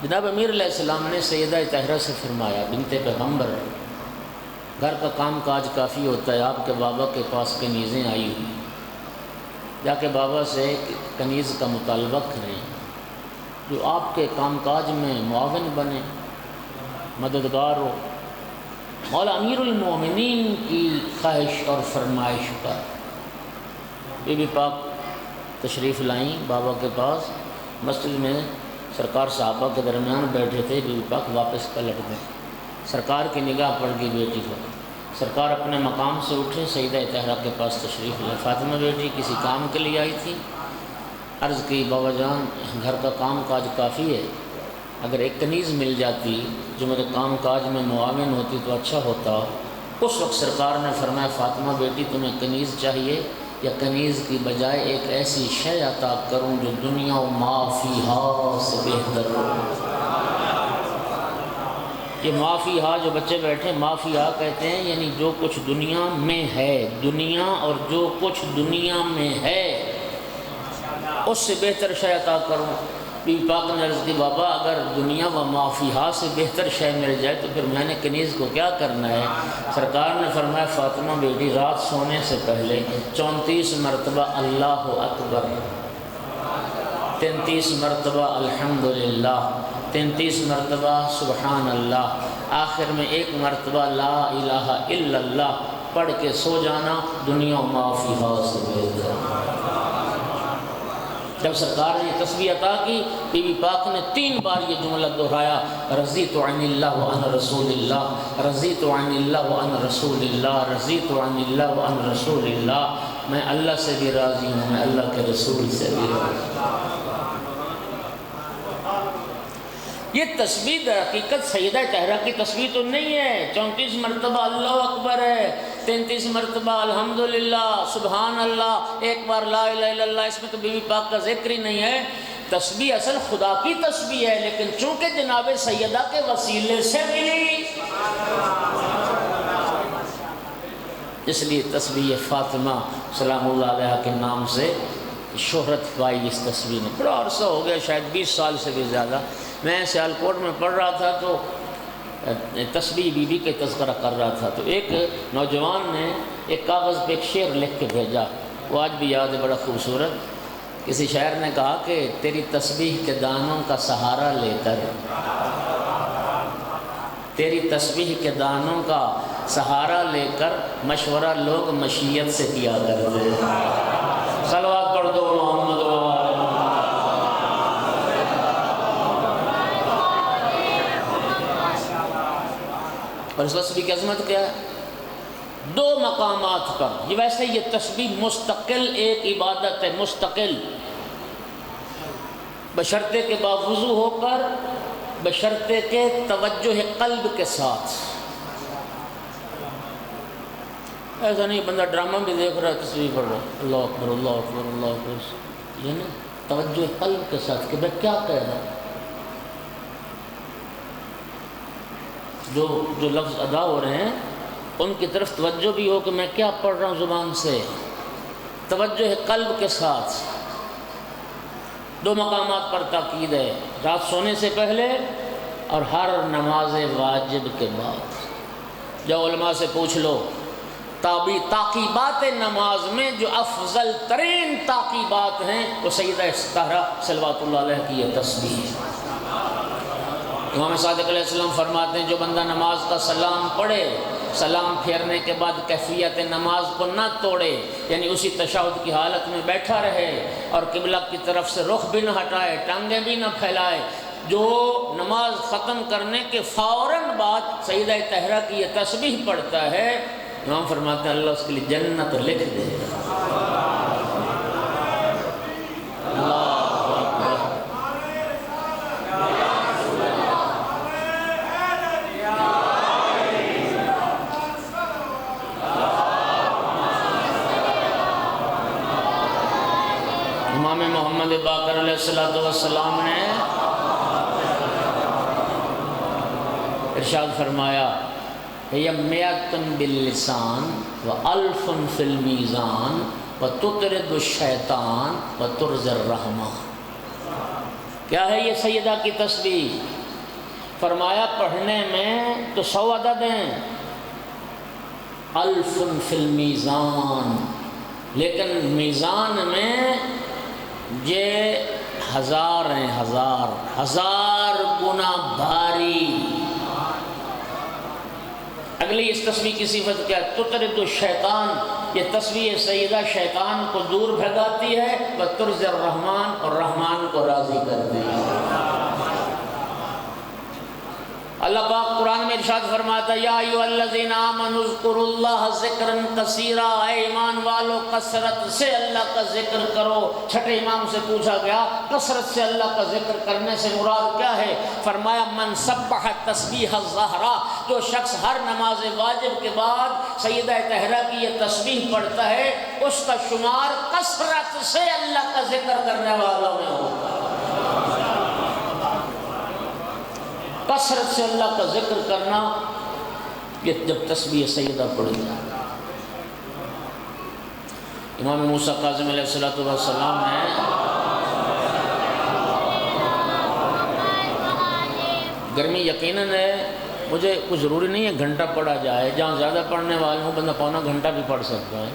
جناب امیر علیہ السلام نے سیدہ طاہرہ سے فرمایا، بنت پیغمبر، گھر کا کام کاج کافی ہوتا ہے، آپ کے بابا کے پاس کنیزیں آئی ہوئی، جا کے بابا سے کنیز کا مطالبہ کریں جو آپ کے کام کاج میں معاون بنے، مددگار ہو۔ مولا امیر المومنین کی خواہش اور فرمائش پر بی بی پاک تشریف لائیں بابا کے پاس۔ مسجد میں سرکار صحابہ کے درمیان بیٹھے تھے، بی بی پاک واپس پلٹ گئے، سرکار کی نگاہ پڑ گئی بیٹی پر۔ سرکار اپنے مقام سے اٹھے، سیدہ طاہرہ کے پاس تشریف لائے۔ فاطمہ بیٹی کسی کام کے لیے آئی تھی، عرض کی بابا جان گھر کا کام کاج کافی ہے، اگر ایک کنیز مل جاتی جو میرے کام کاج میں معاون ہوتی تو اچھا ہوتا۔ اس وقت سرکار نے فرمایا، فاطمہ بیٹی تمہیں کنیز چاہیے یا کنیز کی بجائے ایک ایسی شے عطا کروں جو دنیا و ما فیہا سے بہتر ہو۔ یہ ما فیہا جو بچے بیٹھے ما فیہا کہتے ہیں، یعنی جو کچھ دنیا میں ہے، دنیا اور جو کچھ دنیا میں ہے اس سے بہتر شے عطا کروں۔ بی بی پاک نے عرض کی، بابا اگر دنیا و ما فیہا سے بہتر شے مل جائے تو پھر میں نے کنیز کو کیا کرنا ہے؟ سرکار نے فرمایا، فاطمہ بیٹی رات سونے سے پہلے 34 مرتبہ اللہ اکبر، 33 مرتبہ الحمدللہ، 33 مرتبہ سبحان اللہ، آخر میں 1 مرتبہ لا الہ الا اللہ پڑھ کے سو جانا، دنیا و ما فیہا سے بہتر۔ جب سرکار نے تسبیح عطا کی، بی بی پاک نے 3 بار یہ جملہ دہرایا، رضیت عن اللہ وعن رسول اللہ، رضیت عن اللہ وعن رسول اللہ، رضیت عن اللہ وعن رسول اللہ۔ میں اللہ سے بھی راضی ہوں، میں اللہ کے رسول سے بھی راضی ہوں۔ یہ تسبیح در حقیقت سیدہ طاہرہ کی تسبیح تو نہیں ہے، 34 مرتبہ اللہ اکبر ہے، 33 مرتبہ الحمدللہ، سبحان اللہ، 1 بار لا الہ الا اللہ، اس میں تو بی بی پاک کا ذکر ہی نہیں ہے۔ تسبیح اصل خدا کی تسبیح ہے، لیکن چونکہ جناب سیدہ کے وسیلے سے ملی اس لیے تسبیح فاطمہ سلام اللہ علیہ کے نام سے شہرت پائی اس تسبیح نے۔ بڑا عرصہ ہو گیا، شاید 20 سال سے بھی زیادہ۔ میں سیالکوٹ میں پڑھ رہا تھا تو تسبیح بی بی کے تذکرہ کر رہا تھا، تو ایک نوجوان نے ایک کاغذ پہ ایک شعر لکھ کے بھیجا، وہ آج بھی یاد ہے، بڑا خوبصورت۔ کسی شاعر نے کہا کہ تیری تسبیح کے دانوں کا سہارا لے کر، تیری تسبیح کے دانوں کا سہارا لے کر مشورہ لوگ مشیت سے کیا کرتے۔ صلوات پڑھ دو محمد و آل محمد۔ اور اس تسبیح کی عظمت کیا ہے؟ 2 مقامات پر، یہ ویسے یہ تسبیح مستقل ایک عبادت ہے، مستقل، بشرطے کے باوضو ہو کر، بشرطے کے توجہ قلب کے ساتھ۔ ایسا نہیں بندہ ڈرامہ بھی دیکھ رہا ہے تسبیح پڑھ رہا ہے، اللہ اکبر اللہ اکبر اللہ اکبر، یہ نہیں، توجہ قلب کے ساتھ کہ میں کیا کہہ رہا ہوں، جو لفظ ادا ہو رہے ہیں ان کی طرف توجہ بھی ہو کہ میں کیا پڑھ رہا ہوں زبان سے، توجہ قلب کے ساتھ۔ 2 مقامات پر تاکید ہے، رات سونے سے پہلے اور ہر نماز واجب کے بعد۔ جب علماء سے پوچھ لو تاقیبات نماز میں جو افضل ترین تاقیبات ہیں وہ سیدہ طاہرہ صلوات اللہ علیہ کی یہ تسبیح ہے۔ امام صادق علیہ السلام فرماتے ہیں جو بندہ نماز کا سلام پڑھے، سلام پھیرنے کے بعد کیفیت نماز کو نہ توڑے، یعنی اسی تشہد کی حالت میں بیٹھا رہے اور قبلہ کی طرف سے رخ بھی نہ ہٹائے، ٹانگیں بھی نہ پھیلائے، جو نماز ختم کرنے کے فوراً بعد سیدہ طاہرہ کی یہ تسبیح پڑھتا ہے، امام فرماتے ہیں اللہ اس کے لیے جنت لکھ دے گا۔ امام محمد باقر علیہ السلام نے ارشاد فرمایا یہ میتن باللسان و الف فی المیزان و تطرد الشیطان و ترز الرحمن۔ کیا ہے یہ سیدہ کی تسبیح؟ فرمایا پڑھنے میں تو 100 عدد ہیں، الف فی المیزان، لیکن میزان میں یہ 1000 ہیں، 1000 گنا بھاری۔ اگلی اس تسبیح کی صفت کیا؟ تطرد الشیطان، یہ تسبیح سیدہ شیطان کو دور بھگاتی ہے، وترضی الرحمن، اور رحمان کو راضی کرتی ہے۔ اللہ پاک قرآن میں ارشاد فرماتا ہے یا ایھا الذین آمنوا اذکروا اللہ ذکرا کثیرا، اے ایمان والو کثرت سے اللہ کا ذکر کرو۔ چھٹے امام سے پوچھا گیا کثرت سے اللہ کا ذکر کرنے سے مراد کیا ہے؟ فرمایا من سبح تسبیح الظہرا، جو شخص ہر نماز واجب کے بعد سیدہ طاہرہ کی یہ تسبیح پڑھتا ہے اس کا شمار کثرت سے اللہ کا ذکر کرنے والوں میں ہوگا۔ کثرت سے اللہ کا ذکر کرنا، یہ جب تسبیح سیدہ پڑھی جائے۔ امام موسیٰ کاظم علیہ السلام نے گرمی یقیناً ہے، مجھے کچھ ضروری نہیں ہے گھنٹہ پڑھا جائے، جہاں زیادہ پڑھنے والے ہوں بندہ پونا گھنٹہ بھی پڑھ سکتا ہے،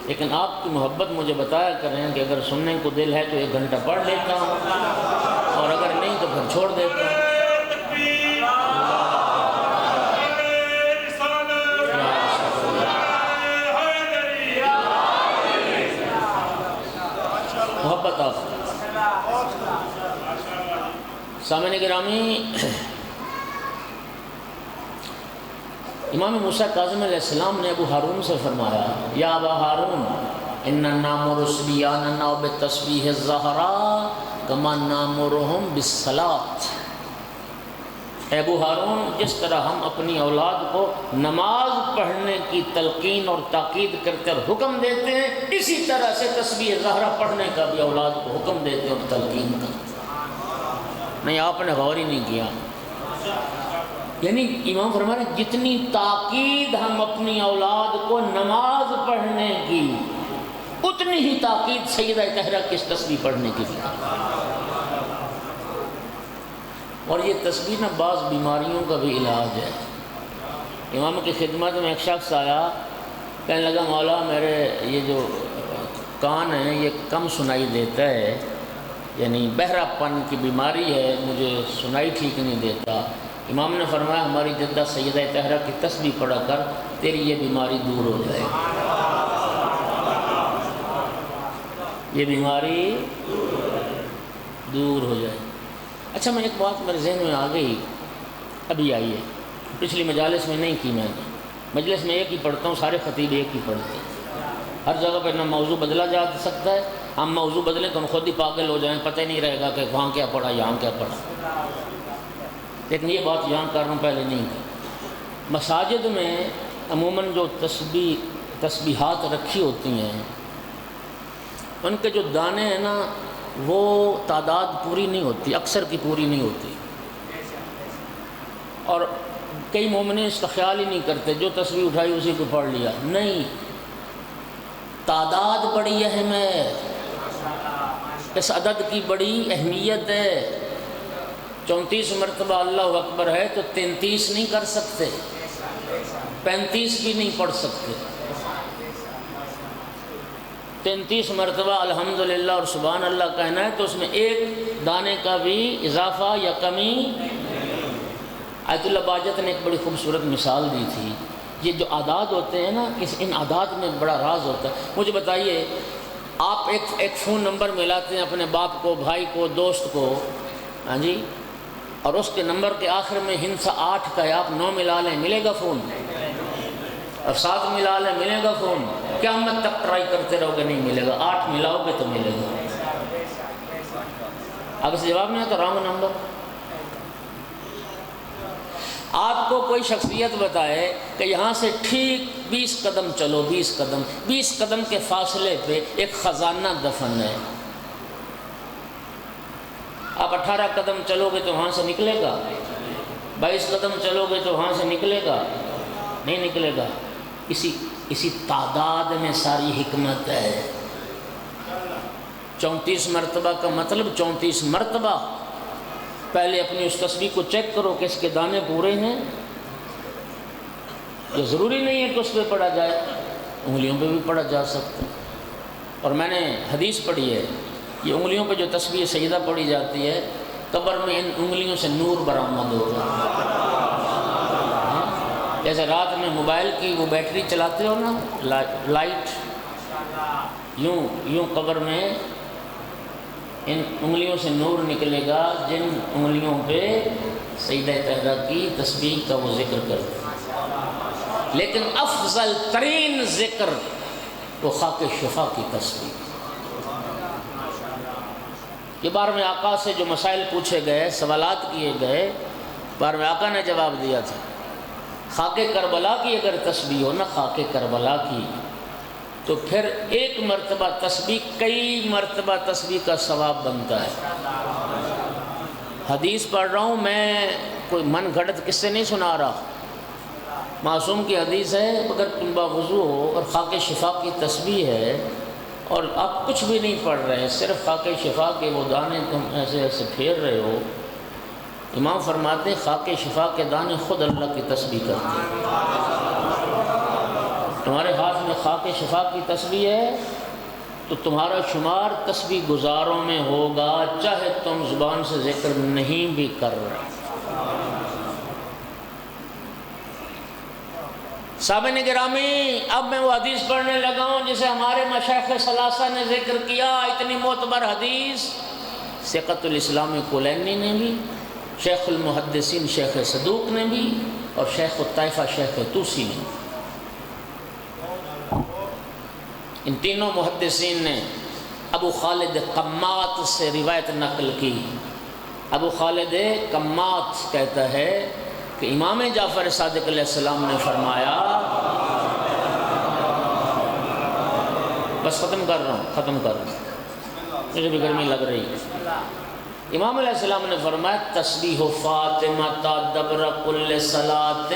لیکن آپ کی محبت مجھے بتایا کریں کہ اگر سننے کو دل ہے تو 1 گھنٹہ پڑھ لیتا ہوں، اور اگر نہیں تو پھر چھوڑ دیتا ہوں۔ محبت آپ سامعین گرامی، امام موسیٰ کاظم علیہ السلام نے ابو ہارون سے فرمایا یا ابا ہارون ان نامر صبیاننا بالتسبیح الظہرا کما نامرہم بالصلاۃ۔ اے ابو ہارون، جس طرح ہم اپنی اولاد کو نماز پڑھنے کی تلقین اور تاکید کرتے اور حکم دیتے ہیں، اسی طرح سے تسبیح ظہرا پڑھنے کا بھی اولاد کو حکم دیتے اور تلقین کرتے۔ نہیں، آپ نے غور ہی نہیں کیا۔ یعنی امام فرماتے ہیں جتنی تاکید ہم اپنی اولاد کو نماز پڑھنے کی، اتنی ہی تاکید سیدہ طاہرہ کی تسبیح پڑھنے کی بھی۔ اور یہ تسبیح نہ بعض بیماریوں کا بھی علاج ہے۔ امام کی خدمت میں ایک شخص آیا، کہنے لگا مولا میرے یہ جو کان ہیں یہ کم سنائی دیتا ہے، یعنی بہرا پن کی بیماری ہے، مجھے سنائی ٹھیک نہیں دیتا۔ امام نے فرمایا ہماری جدہ سیدہ طاہرہ کی تسبیح پڑھا کر، تیری یہ بیماری دور ہو جائے گی، یہ بیماری دور ہو جائے گی۔ اچھا، میں ایک بات میرے ذہن میں آ گئی، ابھی آئی ہے، پچھلی مجالس میں نہیں کی میں نے۔ مجلس میں ایک ہی پڑھتا ہوں، سارے خطیب ایک ہی پڑھتے ہیں۔ ہر جگہ پہ نہ موضوع بدلا جا سکتا ہے، ہم موضوع بدلیں تو ہم خود ہی پاگل ہو جائیں، پتہ ہی نہیں رہے گا کہ وہاں کیا پڑھا یہاں کیا پڑھا۔ لیکن یہ بات یہاں کر رہا ہوں، پہلے نہیں کی۔ مساجد میں عموماً جو تسبیحات رکھی ہوتی ہیں، ان کے جو دانے ہیں نا، وہ تعداد پوری نہیں ہوتی، اکثر کی پوری نہیں ہوتی، اور کئی مومنین اس کا خیال ہی نہیں کرتے، جو تسبیح اٹھائی اسی کو پڑھ لیا۔ نہیں، تعداد بڑی اہم ہے، اس عدد کی بڑی اہمیت ہے۔ 34 مرتبہ اللہ اکبر ہے تو 33 نہیں کر سکتے، 35 بھی نہیں پڑھ سکتے۔ 33 مرتبہ الحمدللہ اور سبحان اللہ کہنا ہے تو اس میں ایک دانے کا بھی اضافہ یا کمی۔ آیت اللہ باجت نے ایک بڑی خوبصورت مثال دی تھی، یہ جو اعداد ہوتے ہیں نا، ان اعداد میں بڑا راز ہوتا ہے۔ مجھے بتائیے، آپ ایک فون نمبر ملاتے ہیں اپنے باپ کو، بھائی کو، دوست کو، ہاں جی، اور اس کے نمبر کے آخر میں ہندسہ 8 کا ہے، آپ 9 ملا لیں ملے گا فون، اور 7 ملا لیں ملے گا فون، قیامت تک ٹرائی کرتے رہو گے نہیں ملے گا، 8 ملاؤ گے تو ملے گا۔ اگر سے جواب نہیں ہے تو رانگ نمبر۔ آپ کو کوئی شخصیت بتائے کہ یہاں سے ٹھیک 20 قدم چلو، 20 قدم کے فاصلے پہ ایک خزانہ دفن ہے، آپ 18 قدم چلو گے تو وہاں سے نکلے گا، 22 قدم چلو گے تو وہاں سے نکلے گا نہیں نکلے گا۔ اسی تعداد میں ساری حکمت ہے۔ 34 مرتبہ کا مطلب 34 مرتبہ پہلے اپنی اس تسبیح کو چیک کرو کہ اس کے دانے پورے ہیں۔ یہ ضروری نہیں ہے کہ اس پہ پڑھا جائے، انگلیوں پہ بھی پڑھا جا سکتا ہے۔ اور میں نے حدیث پڑھی ہے، یہ انگلیوں پہ جو تسبیح سجدہ پڑھی جاتی ہے، قبر میں ان انگلیوں سے نور برآمد ہوگا۔ جیسے رات میں موبائل کی وہ بیٹری چلاتے ہو نا، لائٹ، یوں قبر میں ان انگلیوں سے نور نکلے گا جن انگلیوں پہ سجدہ طہرہ کی تسبیح کا وہ ذکر کرتے ہیں۔ لیکن افضل ترین ذکر وہ خاک شفا کی تسبیح۔ یہ 12ویں آقا سے جو مسائل پوچھے گئے، سوالات کیے گئے، 12ویں آقا نے جواب دیا تھا۔ خاک کربلا کی اگر تسبیح ہو نا، خاک کربلا کی، تو پھر ایک مرتبہ تسبیح کئی مرتبہ تسبیح کا ثواب بنتا ہے۔ حدیث پڑھ رہا ہوں میں، کوئی من گھڑت قصے نہیں سنا رہا، معصوم کی حدیث ہے۔ اگر تم باوضو ہو اور خاک شفا کی تسبیح ہے اور آپ کچھ بھی نہیں پڑھ رہے، صرف خاک شفا کے وہ دانے تم ایسے ایسے پھیر رہے ہو، امام فرماتے خاک شفا کے دانے خود اللہ کی تسبیح کرتے ہیں۔ تمہارے ہاتھ میں خاک شفا کی تسبیح ہے تو تمہارا شمار تسبیح گزاروں میں ہوگا، چاہے تم زبان سے ذکر نہیں بھی کر رہے۔ سامعین گرامی، اب میں وہ حدیث پڑھنے لگا ہوں جسے ہمارے مشائخ ثلاثہ نے ذکر کیا، اتنی معتبر حدیث، ثقۃ الاسلام کلینی نے بھی، شیخ المحدثین شیخ صدوق نے بھی، اور شیخ الطائفہ شیخ طوسی نے۔ ان تینوں محدثین نے ابو خالد قمات سے روایت نقل کی۔ ابو خالد قمات کہتا ہے کہ امام جعفر صادق علیہ السلام نے فرمایا، بس ختم کر رہا ہوں، مجھے بھی گرمی لگ رہی ہے۔ امام علیہ السلام نے فرمایا، تسبیح فاطمہ دبر کل صلاۃ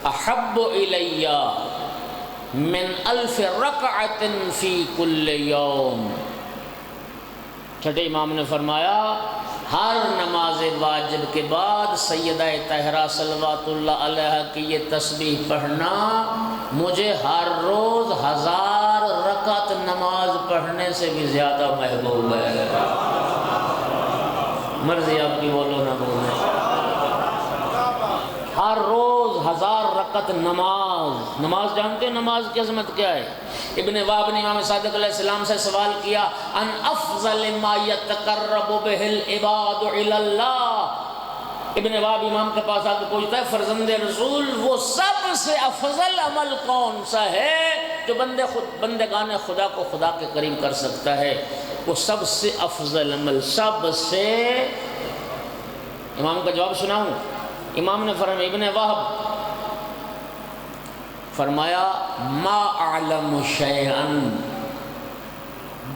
احب الی من 1000 رکعۃ فی کل یوم۔ چھٹے امام نے فرمایا، ہر نماز واجب کے بعد سیدہ طاہرہ صلوات اللہ علیہ کی یہ تسبیح پڑھنا مجھے ہر روز 1000 رکعت نماز پڑھنے سے بھی زیادہ محبوب ہے۔ مرضی آپ کی بولو نہ بولو، ہر روز 1000 رکعت نماز جانتے ہیں نماز کی عظمت کیا ہے؟ ابن وہب نے امام صادق علیہ السلام سے سوال کیا، ان افضل ما یتقرب بہ العباد الی اللہ۔ ابن وہب امام کے پاس آ کے پوچھتا ہے، فرزند رسول وہ سب سے افضل عمل کون سا ہے جو بندگان خدا کو خدا کے قریب کر سکتا ہے؟ وہ سب سے افضل عمل، سب سے، امام کا جواب سناؤں؟ امام نے فرمایا، ابن وہب فرمایا، ما اعلم شیئا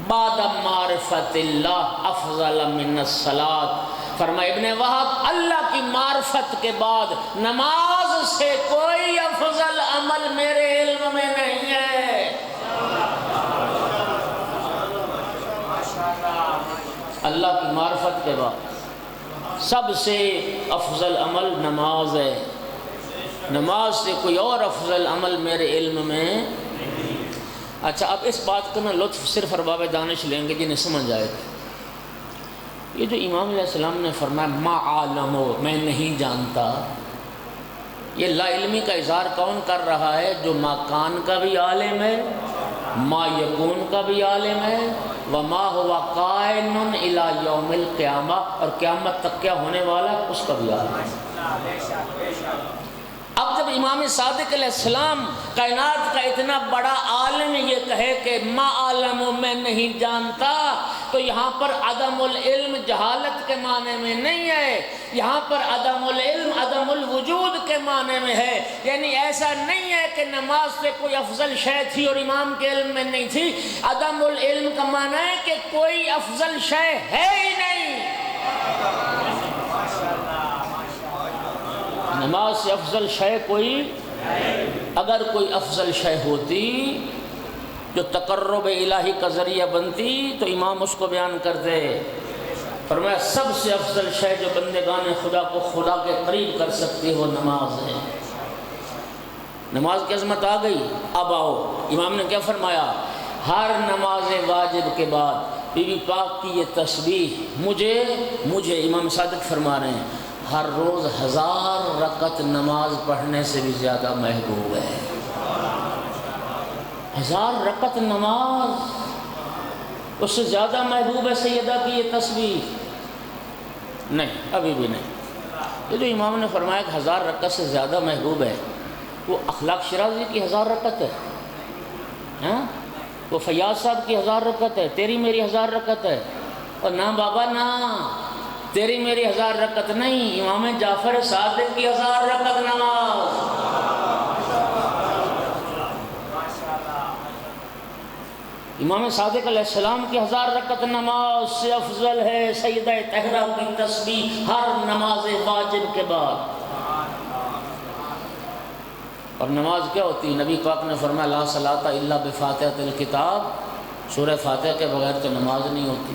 بعد معرفت اللہ افضل من الصلاۃ۔ فرمایا ابن وہب، اللہ کی معرفت کے بعد نماز سے کوئی افضل عمل میرے علم میں نہیں ہے۔ اللہ کی معرفت کے بعد سب سے افضل عمل نماز ہے، نماز سے کوئی اور افضل عمل میرے علم میں۔ اچھا، اب اس بات کا میں لطف صرف ارباب دانش لیں گے جنہیں سمجھ آئے گا۔ یہ جو امام علیہ السلام نے فرمایا ما عالم، میں نہیں جانتا، یہ لا علمی کا اظہار کون کر رہا ہے؟ جو ما کان کا بھی عالم ہے، ما یکون کا بھی عالم ہے، وما ہوا کائن الی یوم القیامہ، اور قیامت تک کیا ہونے والا ہے اس کا بھی عالم ہے۔ اب جب امام صادق علیہ السلام کائنات کا اتنا بڑا عالم یہ کہے کہ ما عالم میں نہیں جانتا، تو یہاں پر عدم العلم جہالت کے معنی میں نہیں ہے، یہاں پر عدم العلم عدم الوجود کے معنی میں ہے۔ یعنی ایسا نہیں ہے کہ نماز سے کوئی افضل شے تھی اور امام کے علم میں نہیں تھی، عدم العلم کا معنی ہے کہ کوئی افضل شے ہے ہی نہیں۔ نماز سے افضل شے کوئی، اگر کوئی افضل شے ہوتی جو تقرب الہی کا ذریعہ بنتی تو امام اس کو بیان کر دے۔ فرمایا سب سے افضل شے جو بندگان خدا کو خدا کے قریب کر سکتی ہے وہ نماز ہے۔ نماز کی عظمت آ گئی، اب آؤ امام نے کیا فرمایا، ہر نماز واجب کے بعد بی بی پاک کی یہ تسبیح مجھے امام صادق فرما رہے ہیں ہر روز 1000 رکعت نماز پڑھنے سے بھی زیادہ محبوب ہے۔ 1000 رکعت نماز اس سے زیادہ محبوب ہے سیدہ کی یہ تسبیح؟ نہیں، ابھی بھی نہیں۔ یہ جو امام نے فرمایا کہ 1000 رکعت سے زیادہ محبوب ہے، وہ اخلاق شرازی کی 1000 رکعت ہے، ہاں؟ وہ فیاض صاحب کی 1000 رکعت ہے، تیری میری 1000 رکعت ہے، اور نہ بابا نہ، تیری میری 1000 رکعت نہیں، امام جعفر صادق کی 1000 رکعت نماز۔ امام صادق علیہ السلام کی 1000 رکعت نماز سے افضل ہے سیدہ طاہرہ کی تسبیح ہر نماز واجب کے بعد۔ اور نماز کیا ہوتی ہے؟ نبی پاک نے فرمایا لا صلاۃ الا بفاتحۃ الکتاب، سورہ فاتحہ کے بغیر تو نماز نہیں ہوتی۔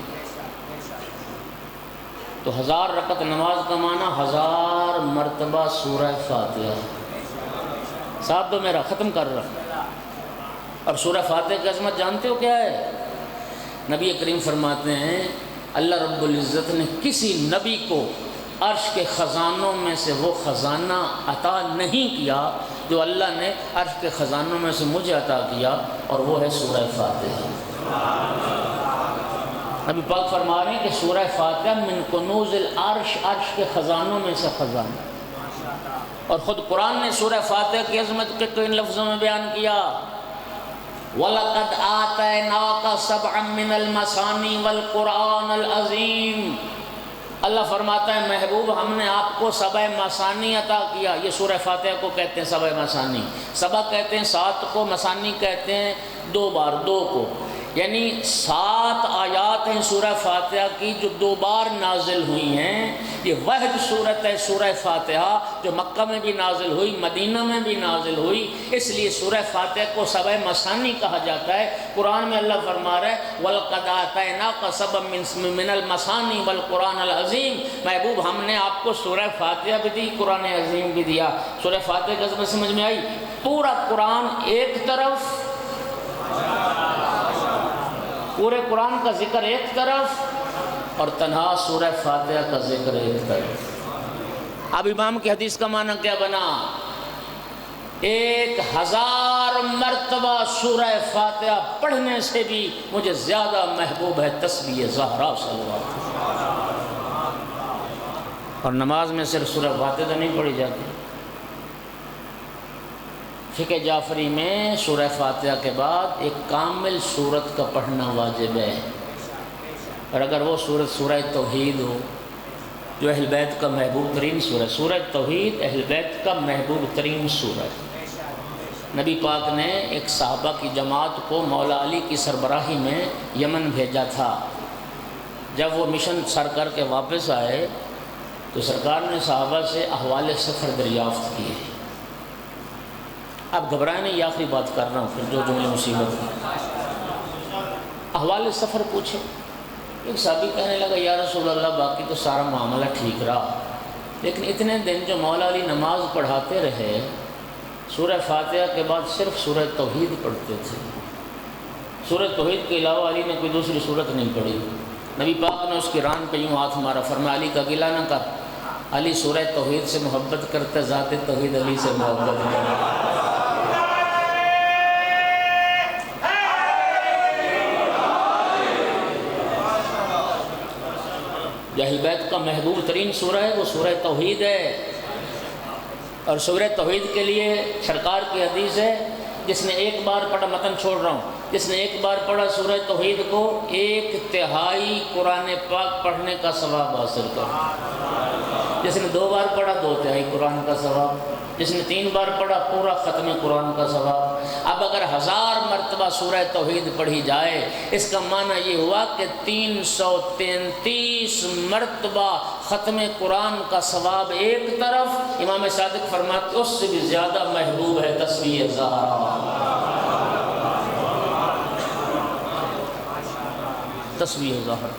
تو 1000 رکعت نماز کا معنی 1000 مرتبہ سورہ فاتحہ۔ صاحب تو میرا ختم کر رہا۔ اور سورہ فاتحہ کی عظمت جانتے ہو کیا ہے؟ نبی کریم فرماتے ہیں اللہ رب العزت نے کسی نبی کو عرش کے خزانوں میں سے وہ خزانہ عطا نہیں کیا جو اللہ نے عرش کے خزانوں میں سے مجھے عطا کیا، اور وہ ہے سورہ فاتحہ۔ نبی پاک فرما رہے ہیں کہ سورہ فاتحہ من کنوز العرش، عرش کے خزانوں میں سے خزانہ۔ اور خود قرآن نے سورہ فاتحہ کی عظمت کے کئی لفظوں میں بیان کیا، وَلَقَدْ آتَيْنَاكَ سَبْعًا مِّنَ الْمَثَانِي وَالْقُرْآنَ الْعَظِيمِ۔ اللہ فرماتا ہے محبوب ہم نے آپ کو سبع مثانی عطا کیا۔ یہ سورہ فاتحہ کو کہتے ہیں سبع مثانی، سبع کہتے ہیں 7 کو، مثانی کہتے ہیں 2 بار 2 کو، یعنی 7 آیات ہیں سورہ فاتحہ کی جو 2 بار نازل ہوئی ہیں۔ یہ واحد صورت ہے سورہ فاتحہ جو مکہ میں بھی نازل ہوئی، مدینہ میں بھی نازل ہوئی، اس لیے سورہ فاتحہ کو سبع مثانی کہا جاتا ہے۔ قرآن میں اللہ فرما رہا ہے وَلَقَدْ آتَيْنَاكَ سَبْعًا مِّنَ الْمَثَانِي وَالْقُرْآنَ الْعَظِيمِ۔ محبوب ہم نے آپ کو سورہ فاتحہ بھی دی، قرآن عظیم بھی دیا۔ سورہ فاتحہ کی عظمت سمجھ میں آئی؟ پورا قرآن ایک طرف، پورے قرآن کا ذکر ایک طرف، اور تنہا سورہ فاتحہ کا ذکر ایک طرف۔ اب امام کی حدیث کا معنی کیا بنا؟ 1000 مرتبہ سورہ فاتحہ پڑھنے سے بھی مجھے زیادہ محبوب ہے تسبیح زہرا صلوات۔ اور نماز میں صرف سورہ فاتحہ نہیں پڑھی جاتی، فقہ جعفری میں سورہ فاتحہ کے بعد ایک کامل سورت کا پڑھنا واجب ہے، اور اگر وہ سورت سورہ توحید ہو جو اہل بیت کا محبوب ترین سورہ، سورہ توحید اہل بیت کا محبوب ترین سورہ۔ نبی پاک نے ایک صحابہ کی جماعت کو مولا علی کی سربراہی میں یمن بھیجا تھا۔ جب وہ مشن سر کر کے واپس آئے تو سرکار نے صحابہ سے احوال سفر دریافت کیے۔ اب گھبرائیں نہیں، یہ آخری بات کر رہا ہوں، پھر جو جملے مصیبت ہے۔ احوال سفر پوچھے، ایک صحابی کہنے لگا یا رسول اللہ باقی تو سارا معاملہ ٹھیک رہا، لیکن اتنے دن جو مولا علی نماز پڑھاتے رہے سورہ فاتحہ کے بعد صرف سورہ توحید پڑھتے تھے، سورہ توحید کے علاوہ علی نے کوئی دوسری سورت نہیں پڑھی۔ نبی پاک نے اس کی ران پہ یوں ہاتھ مارا، فرمایا علی کا گلہ نہ کر، علی سورہ توحید سے محبت کرتا، ذات توحید علی سے محبت کرتا۔ اہل بیت کا محبوب ترین سورہ ہے وہ سورہ توحید ہے، اور سورہ توحید کے لیے سرکار کی حدیث ہے جس نے ایک بار پڑھا، متن چھوڑ رہا ہوں، جس نے ایک بار پڑھا سورہ توحید کو 1/3 قرآن پاک پڑھنے کا ثواب حاصل کر، جس نے 2 بار پڑھا 2/3 قرآن کا ثواب، جس نے 3 بار پڑھا پورا ختم قرآن کا ثواب۔ اب اگر 1000 مرتبہ سورہ توحید پڑھی جائے، اس کا معنی یہ ہوا کہ 333 مرتبہ ختم قرآن کا ثواب ایک طرف، امام صادق فرماتے اس سے بھی زیادہ محبوب ہے تسبیح زہرا۔ تسبیح زہرا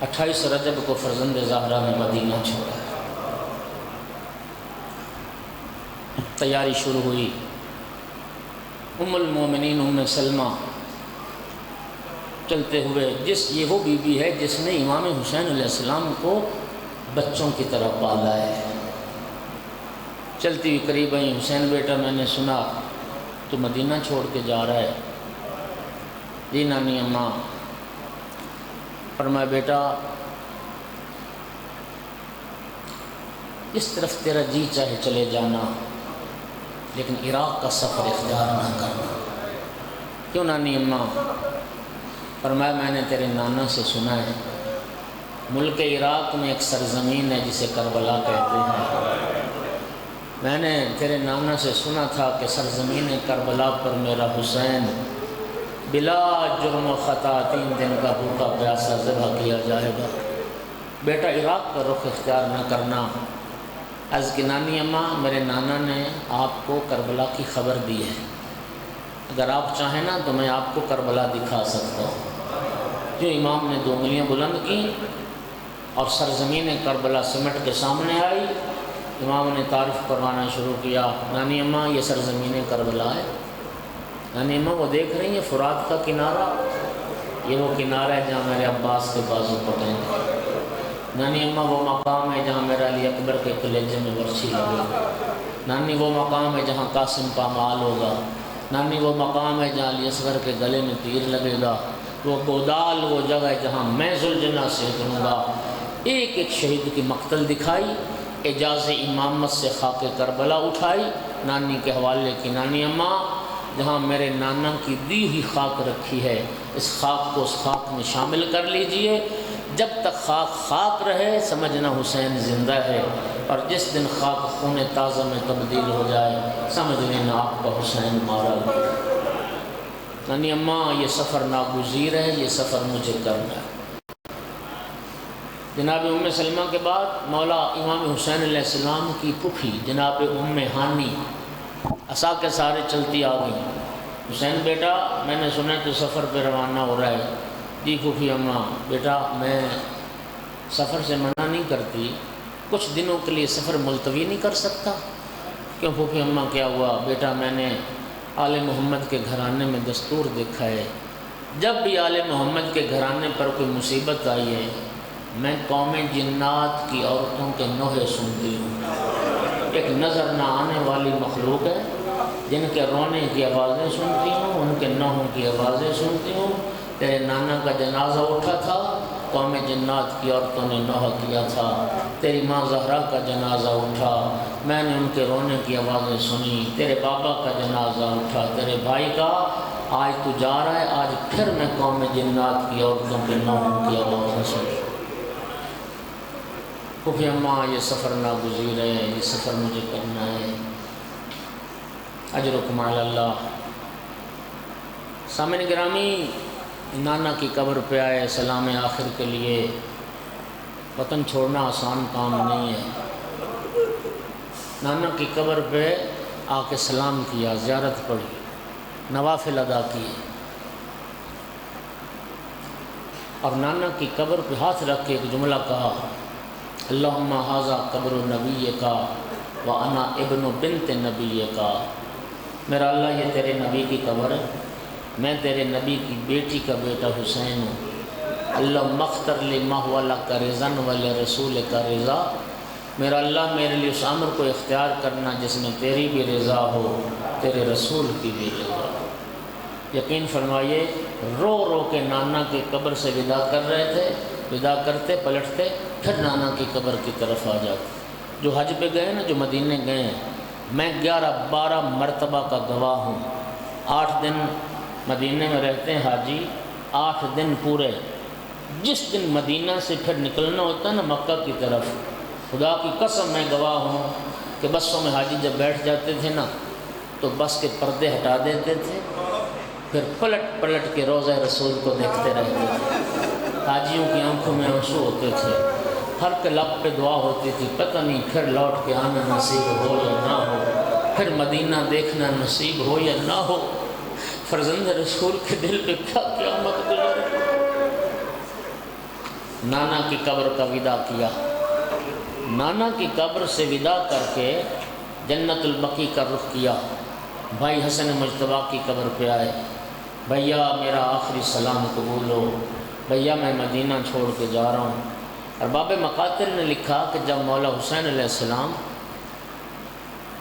28 رجب کو فرزند زہرا نے مدینہ چھوڑا، تیاری شروع ہوئی۔ ام المومنین ام سلمہ چلتے ہوئے، یہ وہ بی بی ہے جس نے امام حسین علیہ السلام کو بچوں کی طرح پالا ہے، چلتی ہوئی قریب آئی، حسین بیٹا میں نے سنا تو مدینہ چھوڑ کے جا رہا ہے۔ جی نانی اماں، فرمایا بیٹا اس طرف تیرا جی چاہے چلے جانا، لیکن عراق کا سفر اختیار نہ کرنا۔ کیوں نانی اماں؟ فرمایا میں نے تیرے نانا سے سنا ہے ملک عراق میں ایک سرزمین ہے جسے کربلا کہتے ہیں، میں نے تیرے نانا سے سنا تھا کہ سرزمین کربلا پر میرا حسین بلا جرم و خطا 3 دن کا بھوکا پیاسا ذبح کیا جائے گا، بیٹا عراق کا رخ اختیار نہ کرنا۔ عرض کی نانی اماں میرے نانا نے آپ کو کربلا کی خبر دی ہے، اگر آپ چاہیں نا تو میں آپ کو کربلا دکھا سکتا ہوں۔ جو امام نے 2 انگلیاں بلند کی اور سرزمین کربلا سمٹ کے سامنے آئی، امام نے تعارف کروانا شروع کیا، نانی اماں یہ سرزمین کربلا ہے۔ نانی اماں وہ دیکھ رہی ہیں فرات کا کنارہ، یہ وہ کنارہ ہے جہاں میرے عباس کے بازو پٹیں گے۔ نانی اماں وہ مقام ہے جہاں میرا علی اکبر کے کلیجے میں برچھی لگے گا۔ نانی وہ مقام ہے جہاں قاسم پامال ہوگا۔ نانی وہ مقام ہے جہاں علی اصغر کے گلے میں تیر لگے گا۔ وہ گودال وہ جگہ ہے جہاں میں ذوالجناح سے اتروں گا۔ ایک ایک شہید کی مقتل دکھائی، اعجاز امامت سے خاک کربلا اٹھائی، نانی کے حوالے کی، نانی اماں جہاں میرے نانا کی دی ہوئی خاک رکھی ہے، اس خاک کو اس خاک میں شامل کر لیجئے۔ جب تک خاک خاک رہے سمجھنا حسین زندہ ہے، اور جس دن خاک خون تازہ میں تبدیل ہو جائے سمجھ لینا آپ کا حسین مارا گیا۔ نانی اماں یہ سفر ناگزیر ہے، یہ سفر مجھے کرنا ہے۔ جناب ام سلمہ کے بعد مولا امام حسین علیہ السلام کی پھوپھی جناب ام ہانی عصا کے سارے چلتی آ گئی۔ حسین بیٹا میں نے سنا تو سفر پہ روانہ ہو رہا ہے۔ جی پھوپھی اماں، بیٹا میں سفر سے منع نہیں کرتی، کچھ دنوں کے لیے سفر ملتوی نہیں کر سکتا؟ کیوں پھوپھی اماں کیا ہوا؟ بیٹا میں نے آل محمد کے گھرانے میں دستور دیکھا ہے، جب بھی آل محمد کے گھرانے پر کوئی مصیبت آئی ہے میں قوم جنات کی عورتوں کے نوحے سنتی ہوں۔ ایک نظر نہ آنے والی مخلوق ہے جن کے رونے کی آوازیں سنتی ہوں، ان کے نوحوں کی آوازیں سنتی ہوں۔ تیرے نانا کا جنازہ اٹھا تھا، قوم جنات کی عورتوں نے نوحہ کیا تھا۔ تیری ماں زہرا کا جنازہ اٹھا، میں نے ان کے رونے کی آوازیں سنی۔ تیرے بابا کا جنازہ اٹھا، تیرے بھائی کا، آج تو جا رہا ہے، آج پھر میں قوم جنات کی عورتوں کے نوحوں کی آوازیں سنی۔ پھوپھی اماں یہ سفر ناگزیر ہے، یہ سفر مجھے کرنا ہے، اجرکم علی اللہ۔ سامعین گرامی، نانا کی قبر پہ آئے سلام آخر کے لیے۔ وطن چھوڑنا آسان کام نہیں ہے۔ نانا کی قبر پہ آ کے سلام کیا، زیارت پڑھی، نوافل ادا کیے، اور نانا کی قبر پہ ہاتھ رکھ کے ایک جملہ کہا، اللہم ھذا قبر نبیک وانا ابن بنت نبیک۔ میرا اللہ یہ تیرے نبی کی قبر ہے، میں تیرے نبی کی بیٹی کا بیٹا حسین ہوں۔ اللہم اختر لی ما ھو لک رضا ولرسولک رضا۔ میرا اللہ میرے لیے اس امر کو اختیار کرنا جس میں تیری بھی رضا ہو، تیرے رسول کی بھی رضا ہو۔ یقین فرمائیے رو رو کے نانا کی قبر سے ودا کر رہے تھے، ودا کرتے پلٹتے پھر نانا کی قبر کی طرف آ جاتے۔ جو حج پہ گئے نا، جو مدینے گئے ہیں، میں 11-12 مرتبہ کا گواہ ہوں۔ 8 دن مدینے میں رہتے ہیں حاجی، 8 دن پورے۔ جس دن مدینہ سے پھر نکلنا ہوتا ہے نا مکہ کی طرف، خدا کی قسم میں گواہ ہوں کہ بسوں میں حاجی جب بیٹھ جاتے تھے نا تو بس کے پردے ہٹا دیتے تھے، پھر پلٹ پلٹ کے روضہ رسول کو دیکھتے رہتے تھے۔ حاجیوں کی آنکھوں میں آنسو ہوتے تھے، ہر کے لب پہ دعا ہوتی تھی، پتہ نہیں پھر لوٹ کے آنا نصیب ہو یا نہ ہو، پھر مدینہ دیکھنا نصیب ہو یا نہ ہو۔ فرزند رسول کے دل پہ کیا قیامت گزر۔ نانا کی قبر کا ودا کیا، نانا کی قبر سے ودا کر کے جنت البقیع کا رخ کیا۔ بھائی حسن مجتبیٰ کی قبر پہ آئے، بھیا میرا آخری سلام قبول ہو، بھیا میں مدینہ چھوڑ کے جا رہا ہوں۔ اور باب مقاتل نے لکھا کہ جب مولا حسین علیہ السلام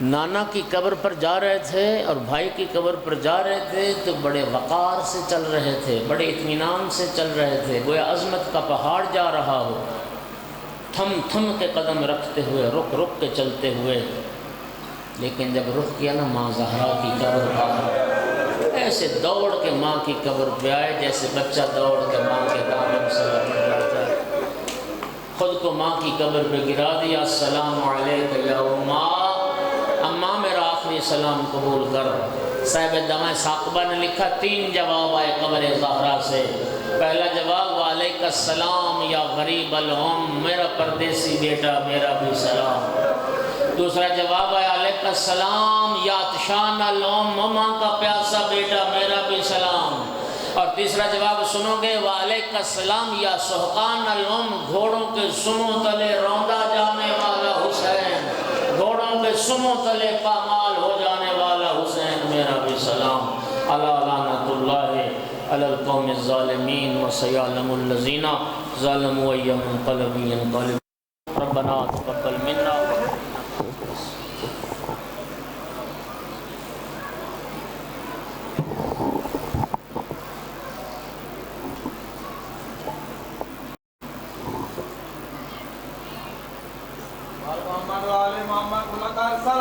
نانا کی قبر پر جا رہے تھے اور بھائی کی قبر پر جا رہے تھے تو بڑے وقار سے چل رہے تھے، بڑے اطمینان سے چل رہے تھے، گویا عظمت کا پہاڑ جا رہا ہو، تھم تھم کے قدم رکھتے ہوئے، رک رک کے چلتے ہوئے۔ لیکن جب رخ کیا نا ماں زہرا کی قبر پر، ایسے دوڑ کے ماں کی قبر پہ آئے جیسے بچہ دوڑ کے ماں کے دامن سے لپٹ جاتا ہے۔ خود کو ماں کی قبر پہ گرا دیا، السلام علیک یا اماں، اماں میرا آخری سلام قبول کر۔ صاحب دمہ ثاقبہ نے لکھا 3 جواب آئے قبر زہرا سے۔ پہلا جواب وعلیک السلام یا غریب الام، میرا پردیسی بیٹا میرا بھی سلام۔ دوسرا جواب آیا علیک السلام یا عطشان الام، ماں کا پیاسا بیٹا میرا بھی سلام۔ اور تیسرا جواب سنو گے وعلیک السلام یا سحقان الام، گھوڑوں کے سموں تلے روندا جانے والا حسین، گھوڑوں کے سموں تلے پامال ہو جانے والا حسین میرا بھی سلام۔ الا لعنت اللہ علی القوم الظالمین وسیعلم الذین ظلموا ای منقلب ینقلب۔ ربنا تقبل منا محمد و آل محمد